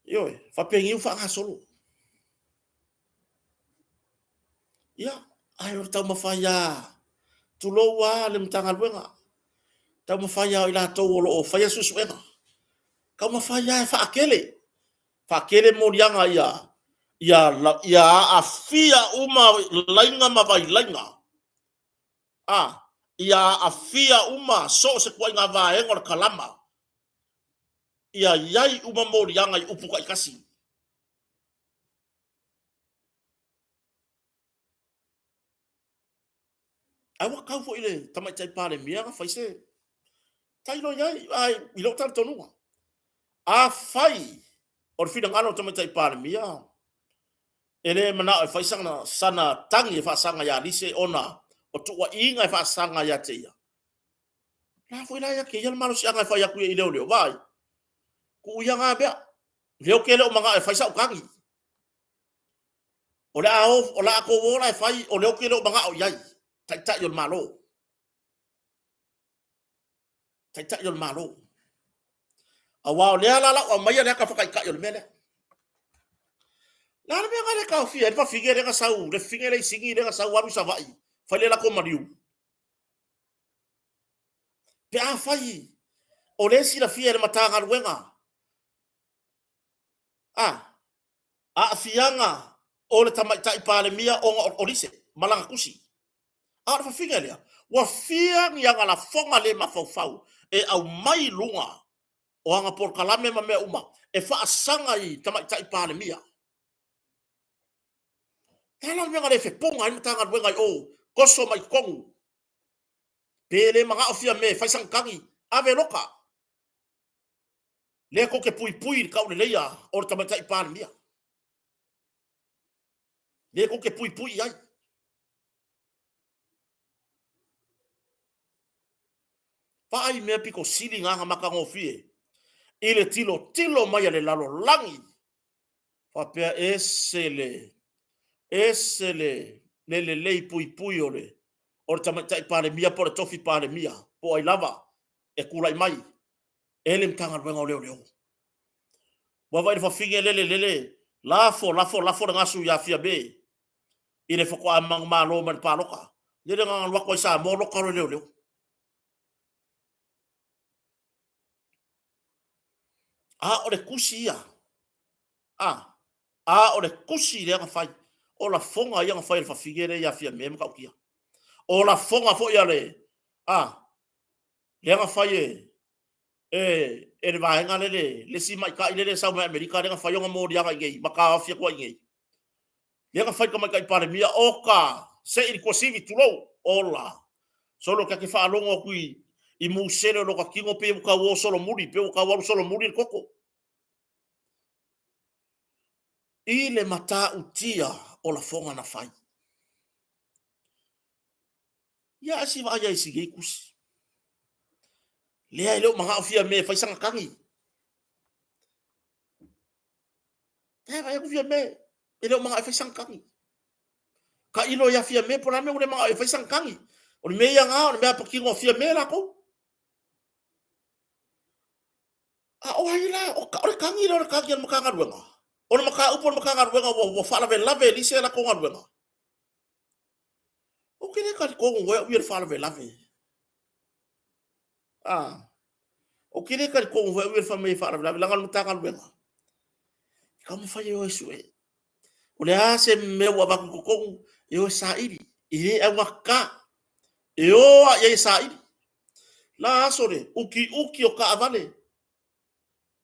Yo, fa pengi fa nga solo. Ya, ayo tau mafaya. Tulowa le mtanga luenga. Tau mafaya ila to o faya susuenga. Kau mafaya fa akele. Fa akele morianga ya afia uma lainga mavai lainga. Ya afia uma so se kwa inga vaenga o kalama. Ya yai uma morianga i upuka ikasi. Awa kau fo ile tamai tai pare mianga faise. Tai lo yai ai ilo tar tonua. Fai or fidang ano tamai tai pare mia. Ele mana fai sanga sana tangi fa sanga ya lise ona o tua inga fa sanga ya teia. La foi la ya ke yal malu sianga fa ya ku ile ole vai. Ku ya nga bea. Leo ke le manga fa sa ukangi. Ola ko wola fai o leo ke le manga o yai. Tai yol malo. Tai yol malo. Awa le la o mai le ka fa kai yol mele. La me ngale ka fi e fa figere ka sau, le fingere singi le ka sau aru sa vai. Fai la ko mariu. Pe a fai. O le si la fi e matanga ruenga. A fianga o le tamaitai pale mia o rise malanga kusi. A fa fingere. Wa fiang yang ala fonga le mafau e au mai lunga o anga por kalame ma me uma e fa asanga I tamaitai pale mia. Ela me ngale fe ponga I matanga ruenga o koso mai kongu. Pele manga ofia me fa sangkangi ave loka. Le ko ke pui ka o le leia o tamaitai pale mia. Le ko ke pui ai. Fa ai me piko sili nga maka ngofie. Ile tilo mai le lalo langi. Fa pe esele le pui ole. O tamaitai pale mia por tofi pale mia. Po ai lava e kulai mai ele mtanga wenga leo wa vai fa finge lele lafo ngasu ya fia be ile foko amang malo man paloka lele ngang wa ko sa mo lo karo leo a ore kusia a ore kusi le fai o la fonga ia fai fa finge le ya fia me ka kia o la fonga fo ia le le fai e va nga le si mai ka ile le sa America le fai nga mo dia ga ngai maka afia ko ngai le fai ka mai ka pare mia oka se il cosivi tulo ola solo ka ke fa longo kui i musele lo ka kingo pe ka wo solo muri pe ka wo solo muri koko i le mata utia o la fonga na fai ya si va ya si ge kusi le ai lo manga afia me fai sanga kangi va ya kufia me ele manga fai sanga kangi ka ilo ya fia me por la me ule manga fai sanga kangi o me ya nga o me pa kingo fia me la ko o ai la o kangi lo kangi mo kanga ruanga o maka upon maka ruanga wo fala ve lave li se la ko ruanga o kene ka ko ngo wir fala ve lave o kene ka ko ngo wir fala me fala ve lave langal mutanga ruanga ka mo fa yo su e o le ase me wa ba ko yo saidi ile e waka yo ya saidi la sore uki o ka avale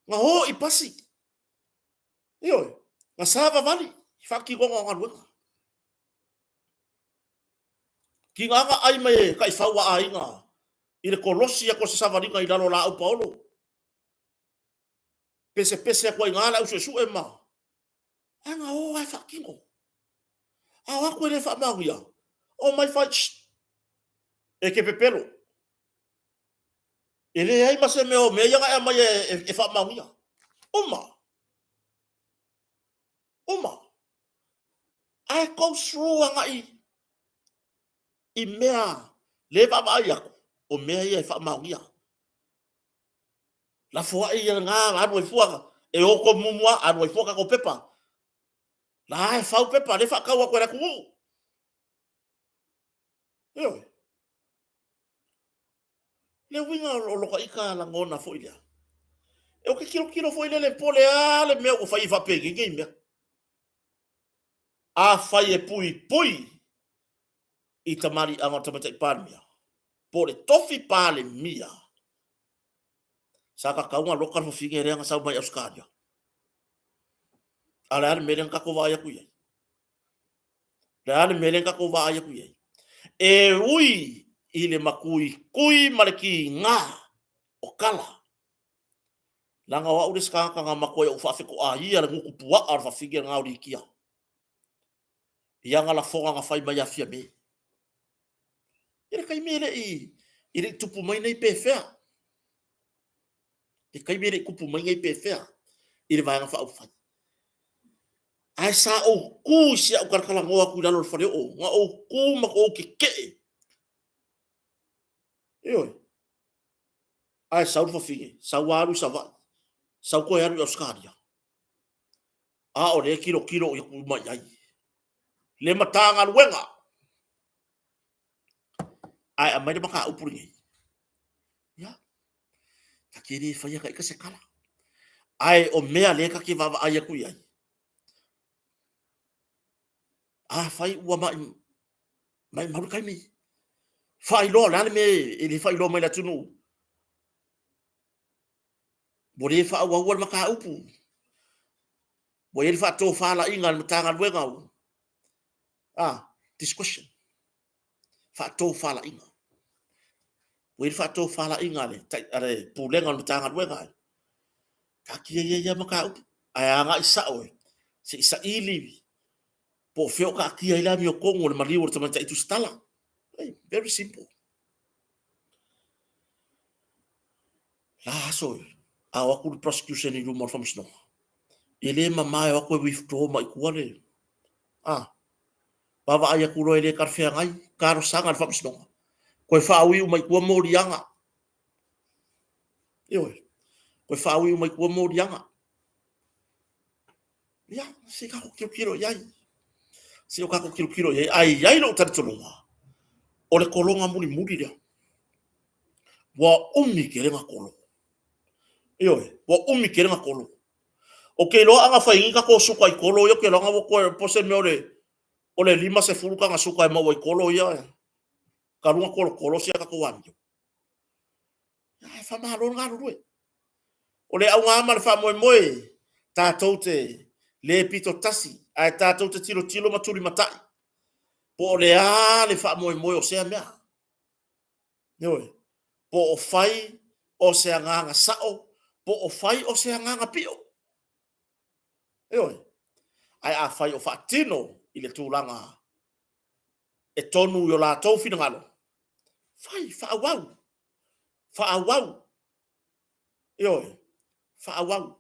nga ho i pasi yo nga sava vali faki go nga ngwa ki nga ai mai kai fawa ai nga ile kolosia ko sa vali nga idalo la o paulo pese ko nga la usu e ma anga o ai faki go awa ko le fa maria o mai fa e ke pepelo ele ai ma se me o me ya ga mai e fa maria uma ai ko through anga i mea le va ya o mea ia fa maria la foa ia nga anu e fuaka e o ko mumua anu e fuaka ko pepa la e fa pepa le fa ka wa ko la ku yo le winga lo ka ika la ngona fo ia e o ke kilo fo ile le pole a le mea o fa i fa pege ngi mea a fa e pui i tamari anga tamata i palmia pole tofi pale mia saka kaunga lokal fo finge renga sa mai auskaria ala melen ka ko va ya kuya la melen ka ko va ya kuya e ui ile makui kui maleki nga o kala langa wa uris ka nga makoy o fa ko a ia le nguku pua ar fa finge nga uri kia ia nga la fonga nga fai mai afia me ile kai mele ile tupu mai nei pefea e kai mele kupu mai nei pefea ile vai nga fa o fa ai sa o ku sia o kala ngoa ku lalo fa o nga o ku ma o ke yo ai sa o fa finge sa waru sa va sa ko ya ru skaria a o le kilo o ku mai ai le matanga wenga ai a mai de maka upuri ya ka kiri fa ya ka se kala ai o mea le ka ki va ai ku ai fai ua mai maru kai mi fai lo la me ele fai lo mai la tunu bore fa ua maka upu bo ele fa to fa la inga matanga wenga this question fa to fa la inga bo ele fa to fa la inga le tai are pulenga matanga wenga ka ki ya maka upu ai anga isa o se isa ili po feo ka ki ai la mi o kongo le mali o tamata itu stala very simple la so awa ku prosecution ni rumor from snow ele mama wa ko withdraw mai kuale baba aya ku roile karfea ngai karo sanga from snow ko fa wi mai ku morianga yo Koe whaui mai kua mōrianga. Ia, se kako kiro iai. Se o kako kiro iai. Ai, iai lo taritononga. O le kolonga muri rea. Wa umi ke renga kolo. Ioi, wa umi ke renga kolo. O ke loa anga whai ngika ko suka i kolo ia ke longa wako pose me ole 5 se furuka nga suka i maua i kolo ia. Ka runga kolo sia kako wanjo. Ia, e whamahalo ngā rurue. Ole au ngā mara wha moe tātou te le pito tasi. Ai tātou te tilo maturi matai. Po ole a le wha moe o sea mea. Ioi. Po o whai o se anganga sao, po o whai o se anganga pio. Ioi. Ai a whai o whaatino i le tūranga e tonu i o la tau whina ngalo. Whai, whaawau. Whaawau. Ioi. Whaawau.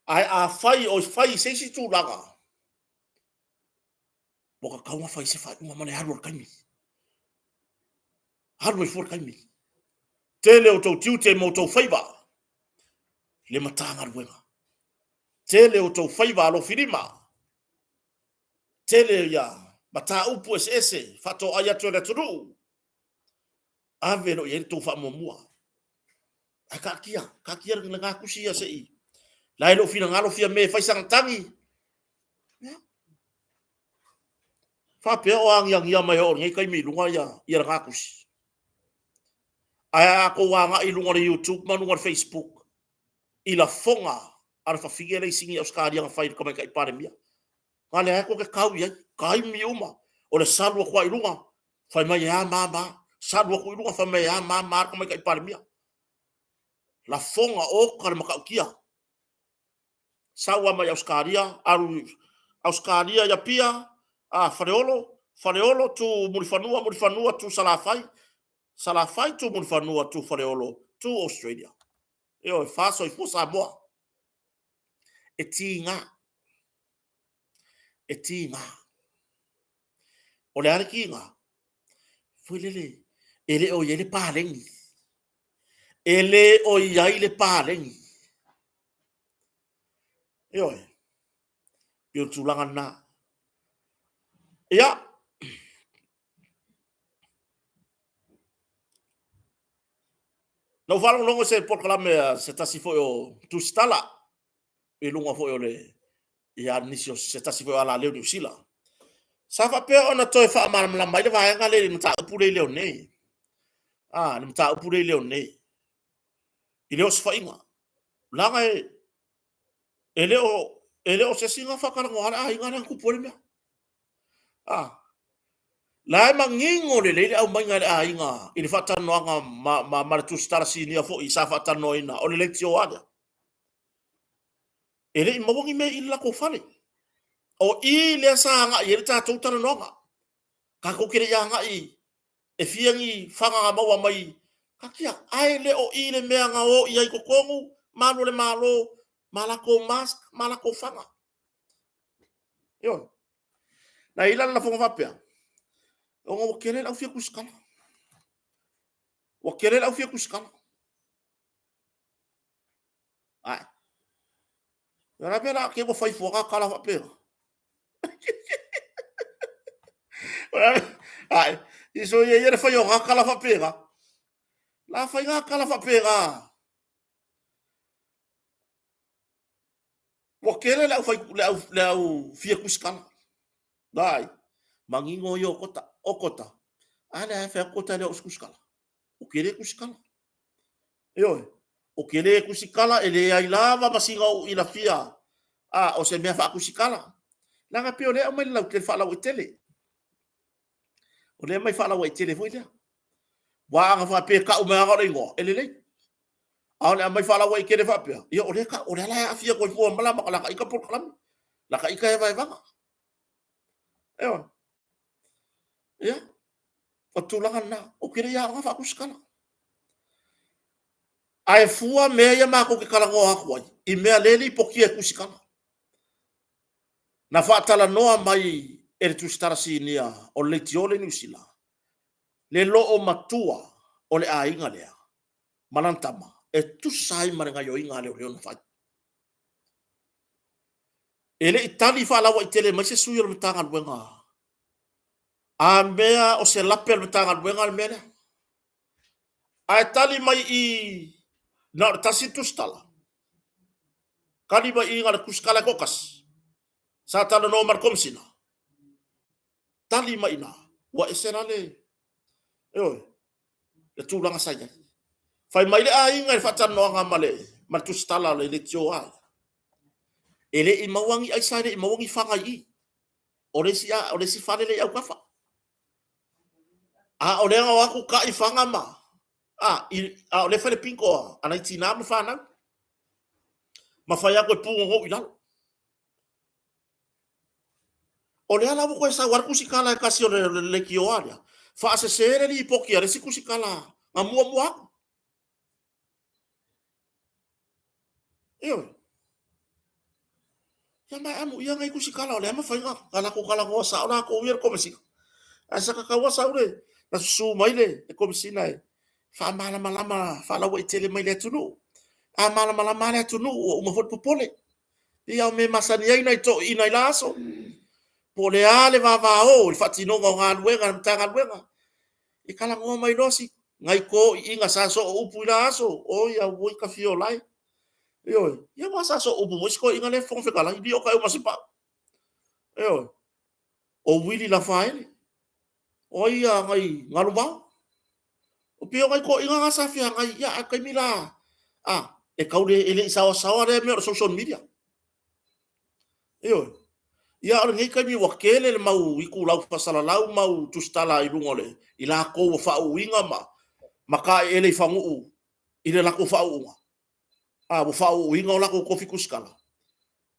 Ai a whai o whai seisi tūranga. Moka kaunga whai se whai unga mane harua kaimi. Harua i fuar kaimi. Tele o tau tiu te mo tau whaiva. Le matanga ruenga. Tele o tau whaiva alo whirima. Tele ia mata upu ese. Fato aya tō le turu. Ave no i tau wha mua. A ka kia ringa ngā kusia se i. Lai lo whina ngalo fia me whaisanga tangi. Whapea o angi mai o ngai kai mi lunga ia ngā kusi. Ai ako wanga i lunga le YouTube, ma lunga le Facebook. I la fonga, ara whawhige lei singi au skari anga whaira kamai kai pare mia. Ngale ai ko ke kau iai, kai mi uma. O le salua kwa i lunga, whai mai ea mama. Salua kwa i lunga, whai mai ea mama, ara kamai kai pare mia. La fonga o kare makau kia. Sawa mai au skaria, au skaria ia pia, fareolo tu murifanua tu salafai tu murifanua tu fareolo tu Australia. Eo faso i fusa moa. E tinga. O le are ki nga. Foi lele. Ele o yele palengi. Ele o yai le palengi. Eo e. Pio tulanga na. Ia. No falam longo se proclame se tasi foi o tu stala. E lunga foi o le ia nisio se tasi foi ala leo New Zealand. Sa fa pe ona toi fa mal la mai va nga le mta pure leo nei. Ah, ni mta pure leo nei. Ile os fa inga. Langa ele o se singa fa kana ngora ai ngana ku pore me. Ah. Lai mangingo le au mai ngale ai nga. Ile fa tano nga ma tu star sinia fo i sa fa tano ina o le lectio ada. Ele i mawongi me illa ko fale. O i le sa nga i ta tu tano nga. Ka ko kire ya nga i e fiangi fanga maua mai. Ka kia ai le o i le mea nga o i ai ko kongu malo le malo malako mask malako fanga. Yo. Na ila la fonga vapea. O kere au fia kuskala. O kere au fia kuskala. Ai. Ora pera ke mo fai foga kala fa pera. Ai, iso ye fai o kala fa pera. La fai ga kala fa pera. O kere la fai la fia kuskala. Dai. Mangingo yo okota. Ala fa kota le kuskala. O kere kuskala. Yo. O kele kusikala ele ai lava masinga o ina fia. Ah, o se mea fa kusikala. Langa pio le o mai lau ke fa lau tele. O le mai fa lau tele foi le. Wa nga fa pe ka o mea ngore ngo. Ele le. A le mai fa lau ke fa pe. Yo o le ka o le la afia ko fo mala ma la ka ika por kalam. La ka ika vai va. Yo. Ya. O tu langa na o kele ya nga fa kusikala. Ai fua mea ia mako ke kalango hakuai. I mea leli poki e kusikala. Na whaatala noa mai e re tustara sinia o le tiole New Zealand. Le lo o matua o le ainga lea. Manantama e tu sai marenga yo inga le o fai ele itali fa lawa itele mai se suyo le tanga wenga a mea o se lapel le tanga wenga mena a itali mai I na tasi tu stala kali ba inga le kuskala kokas sa tala no mar komsina tali mai na wa esenale yo le tulanga saya fai mai le a inga fa tan no nga male mar tu stala le tio a ele I mawangi ai sa I mawangi fanga I ore si fale le au kafa a ole nga waku ka I fanga ma a ole fale pinko ana tina ma fana ma fai ako pungo ho ila ole ala ko sa war kusikala kasi le kioaria fa se sere li poki are si kusikala amua mua yo ya mai amu ya ngai kusikala ole ma fai nga kala ko sa ona ko wir ko mesi asa ka wa sa ure na su mai le ko mesi nai fa malama fa la wo itele mai le tunu a malama le tunu o mo fot popole ia me masani ai nai to ina laso pole ale va o il fatino nga luenga mtanga luenga e kala ngo mai losi ngai ko inga sa so upu laso o ia wo ka fiolai yo ia wa sa so upu mo ko inga le fon fe kala dio ka o masipa yo o wili la faile o ia ngai ngalu ba o pio ngai ko inga sa fia ngai ya kai mila e kaule ele sa le me social media yo ia ora ngai kai mi wakele le mau iku lau pasala lau mau tustala I lungole ila ko fa uinga maka ele fangu ile la ko fa unga bo fa uinga la ko kofi kuskala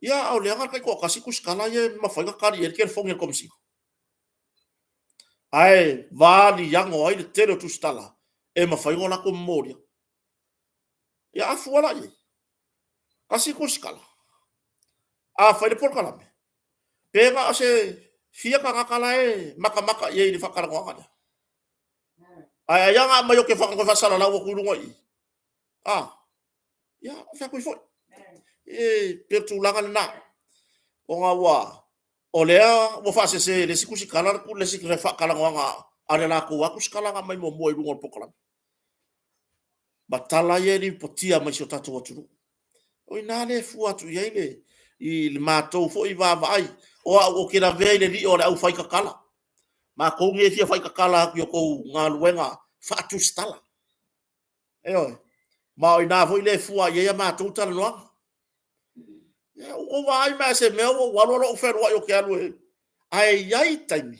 ia au le ngai ko kasi kuskala ye ma fa kari ele ken fonga komsi ai vali yang o ile tero tustala e ma fa ngola ko moria ia afu wala ye kasi kuskala fa ile por kalame pega ase fia kakala maka ye ni fakara ko ngada ai nga mayo ke fa ko sala la ko lungo I ya fa ko fo pertulanga na o nga wa olea wo fa se le sikusi kala ku le sikre fa kala nga ale la ko wa ku skala nga mai mo mo lungo pokala batala ye ni potia mai so tatu watu o inale fu atu ye le I matou fo I vai o ke na vele li o au fai kakala ma ko nge fia fai kakala yo ko nga luenga fa tu stala eo ma ina fo ile fua ye ma tu tala no o vai ma se me o walo o fer wa yo ke alu ai taimi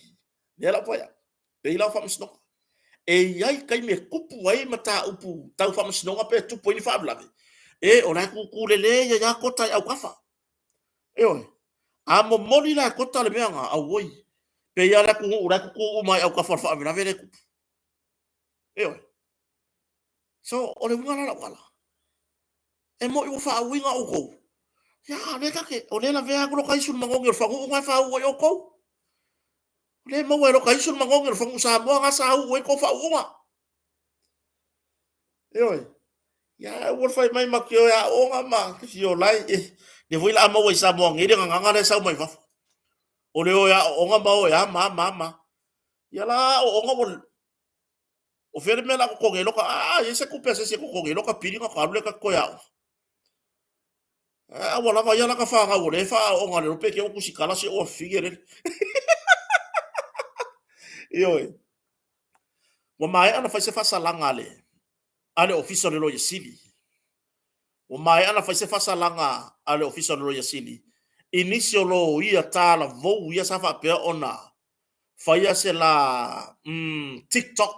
ne la poya pe ila fa msno ai kai me kupu ai mata upu tau fa msno pe tu po ni fa blave ora ku lele ya kota au kafa eo amo moli la kota le meanga au woi pe ya la ku ura ku mai au ka fa na vele ku so ole ngala la wala e mo u fa winga o ko ya le ka ke ole la vea ko kai sul mango fa ku ngai fa o ko le mo we lo kai sul mango fa ku sa mo nga sa u ko fa u ma ya wo fa mai makio ya o nga ma ki yo lai de voi la mo we sa mo ngi de nga le sa mai fa ole o ya o nga ba o ya ma ya la o nga bon o fere me la ko ngelo ka ese ku pese se ko ngelo ka pili ka le ka ko ya wala ka ya la ka fa ga o le fa o nga le pe ke o ku sikala se o figure mo mai ana fa se fa salanga ale officer lo yesili o mai ana fa se fa salanga ale officer lo yesili inicio lo ia tala vo ia sa fa pe ona fa ia se la TikTok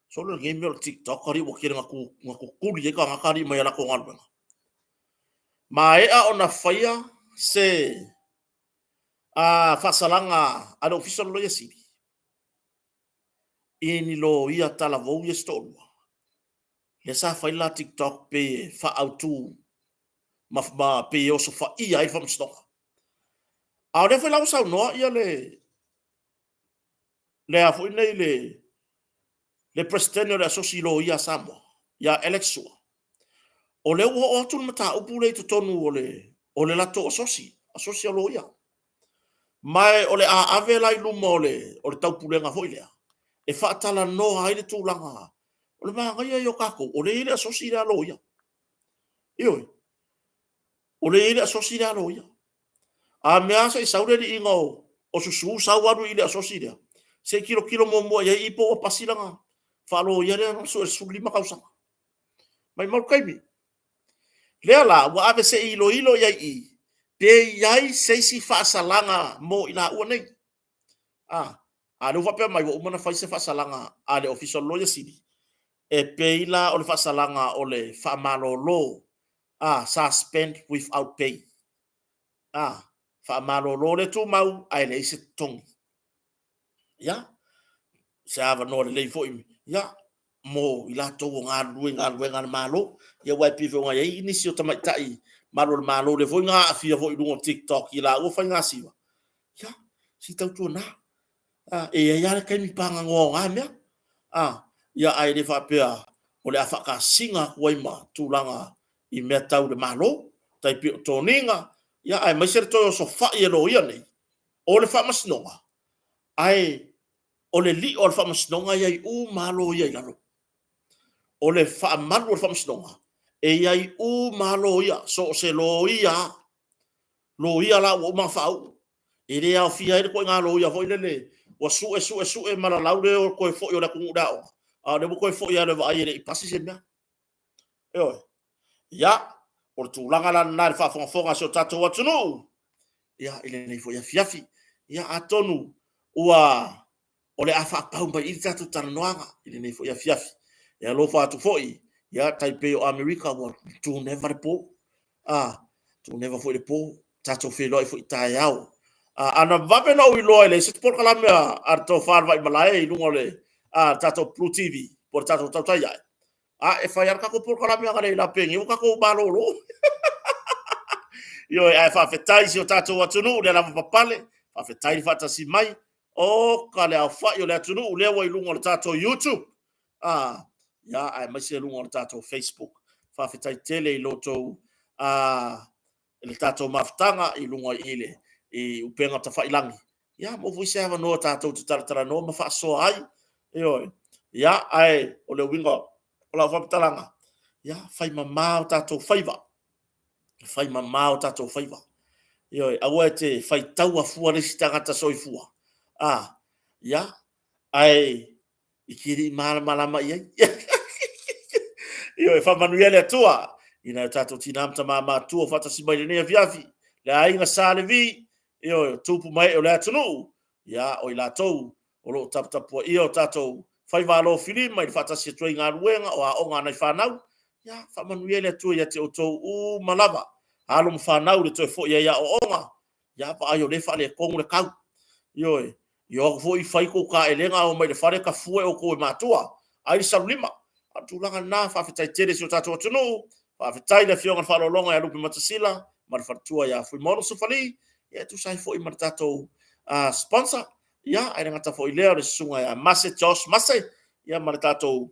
solo game yo TikTok kari wo kira ngaku kuli ye ka ngakari mai la ko ngalba mai ona fa ia se fa salanga ale officer lo yesili ini lo ia tala vo ia stolo ya sa fa la TikTok pe fa autu ma pe o so fa ia I fa msto a de fa la usa no ia le a foi le presidente da sociolo ia samo ya election o le o atu mata upu le tonu o le lato asosi alo ia mai o le a ave lai luma o le tau pulenga foi lea e whaatala no ai le tūlanga o le maa ngai o kako o le ile asosi le alo ia ioi o le ile asosi le alo ia a mea sa i saure li inga o susu sauaru ile asosi lea se kilo mo ia ipo o pasilanga whaalo ia lea so e sulima kausanga mai mau kaimi lea la wa ave se ilo ia i pe iai seisi whaasalanga mo ila ua nei a le wape mai wa umana faise whaasalanga a le official lawyer sidi e peila o le whaasalanga o le whaamalolo suspend without pay whaamalolo le tu mau ai le ise tongi ya se ava no le leifo ya mo ila to ngā luenga malo ya wai pive nga ya inisi o tamaitai malo le foi nga afia foi lungo TikTok ila o fai nga siwa ya si tau tu na e ya kai mi panga ngo nga mea ya ai le fa pea o le afaka singa waima tulanga i mea tau le malo tai pi toninga ya ai mai ser to so fa ye lo ia nei o le fa masnonga ai o le li o le fa masnonga ya u malo ya lalo o le fa malu o le fa masnonga e ai u malo ia so se lo ia la o ma fa e le au fia e ko nga lo ia foi le wa su e mala laude o ko fo yo la ku da o le ko fo ya le va ai le pasi se mea ya o tu langa la na fa fonga so tato wa tunu ya ile nei fo ya fiafi ya atonu ua o le afa pau ba i tato tanoanga ile nei fo ya fiafi ya lo fa tu foi ya Taipei o America wa tu never po tu never foi le po tato fe lo foi tai au ana vape no i lo le se por kala me arto far vai malai lungo le tato Blue TV por tato tai ya e fai arka ko por kala me ngale la pengi o ka ko balolo yo e fa fetai si o tato wa tunu le la papale fa fetai fa ta si mai o ka le fa yo le tunu le wa lungo le tato YouTube ya ai mai se lungo le tato Facebook fa fetai tele loto le tato maftanga i lungo ile e upenga ta failangi ya mo fu se ava no tato tara no ma fa so ai yo ya ai o le wingo o la fa talanga ya fai mama tato faiva yo awe te fai tau a fua le sitanga ta soifua ya ai ikiri malama ia yo fa manuele tua ina tato tinamta mama tua fata si mai ne viavi le ainga sale vi yo tupu mai o le tunu ya o ila tou o lo tapu io tato fai valo film mai fata si troi nga ruenga o a onga na fanau ya fa manuele tua ya te o tou u malava alo mfanau le toi fo ya o onga ya pa ayo le fa le kongu le kau yo fo i fai ko ka elenga o mai le fare ka fue o ko matua ai salima atulanga na fa fitai tere si o tato tunu fa fitai le fionga fa lo longa ya lupi matasila mar fatua ya fu mono sufali ya tu sai fo i martato sponsor ya ai ngata fo i leo le sunga ya Mase Josh Mase ya martato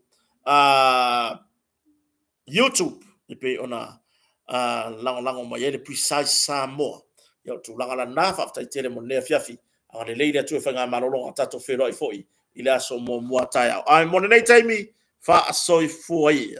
YouTube ipe ona lango mai ele precise samo ya tu langa na fa fitai tere mo le fiafi ale leile tu fa nga malolo tato fe roi foi ile aso mo muata ya ai mo nei taimi fa soi foi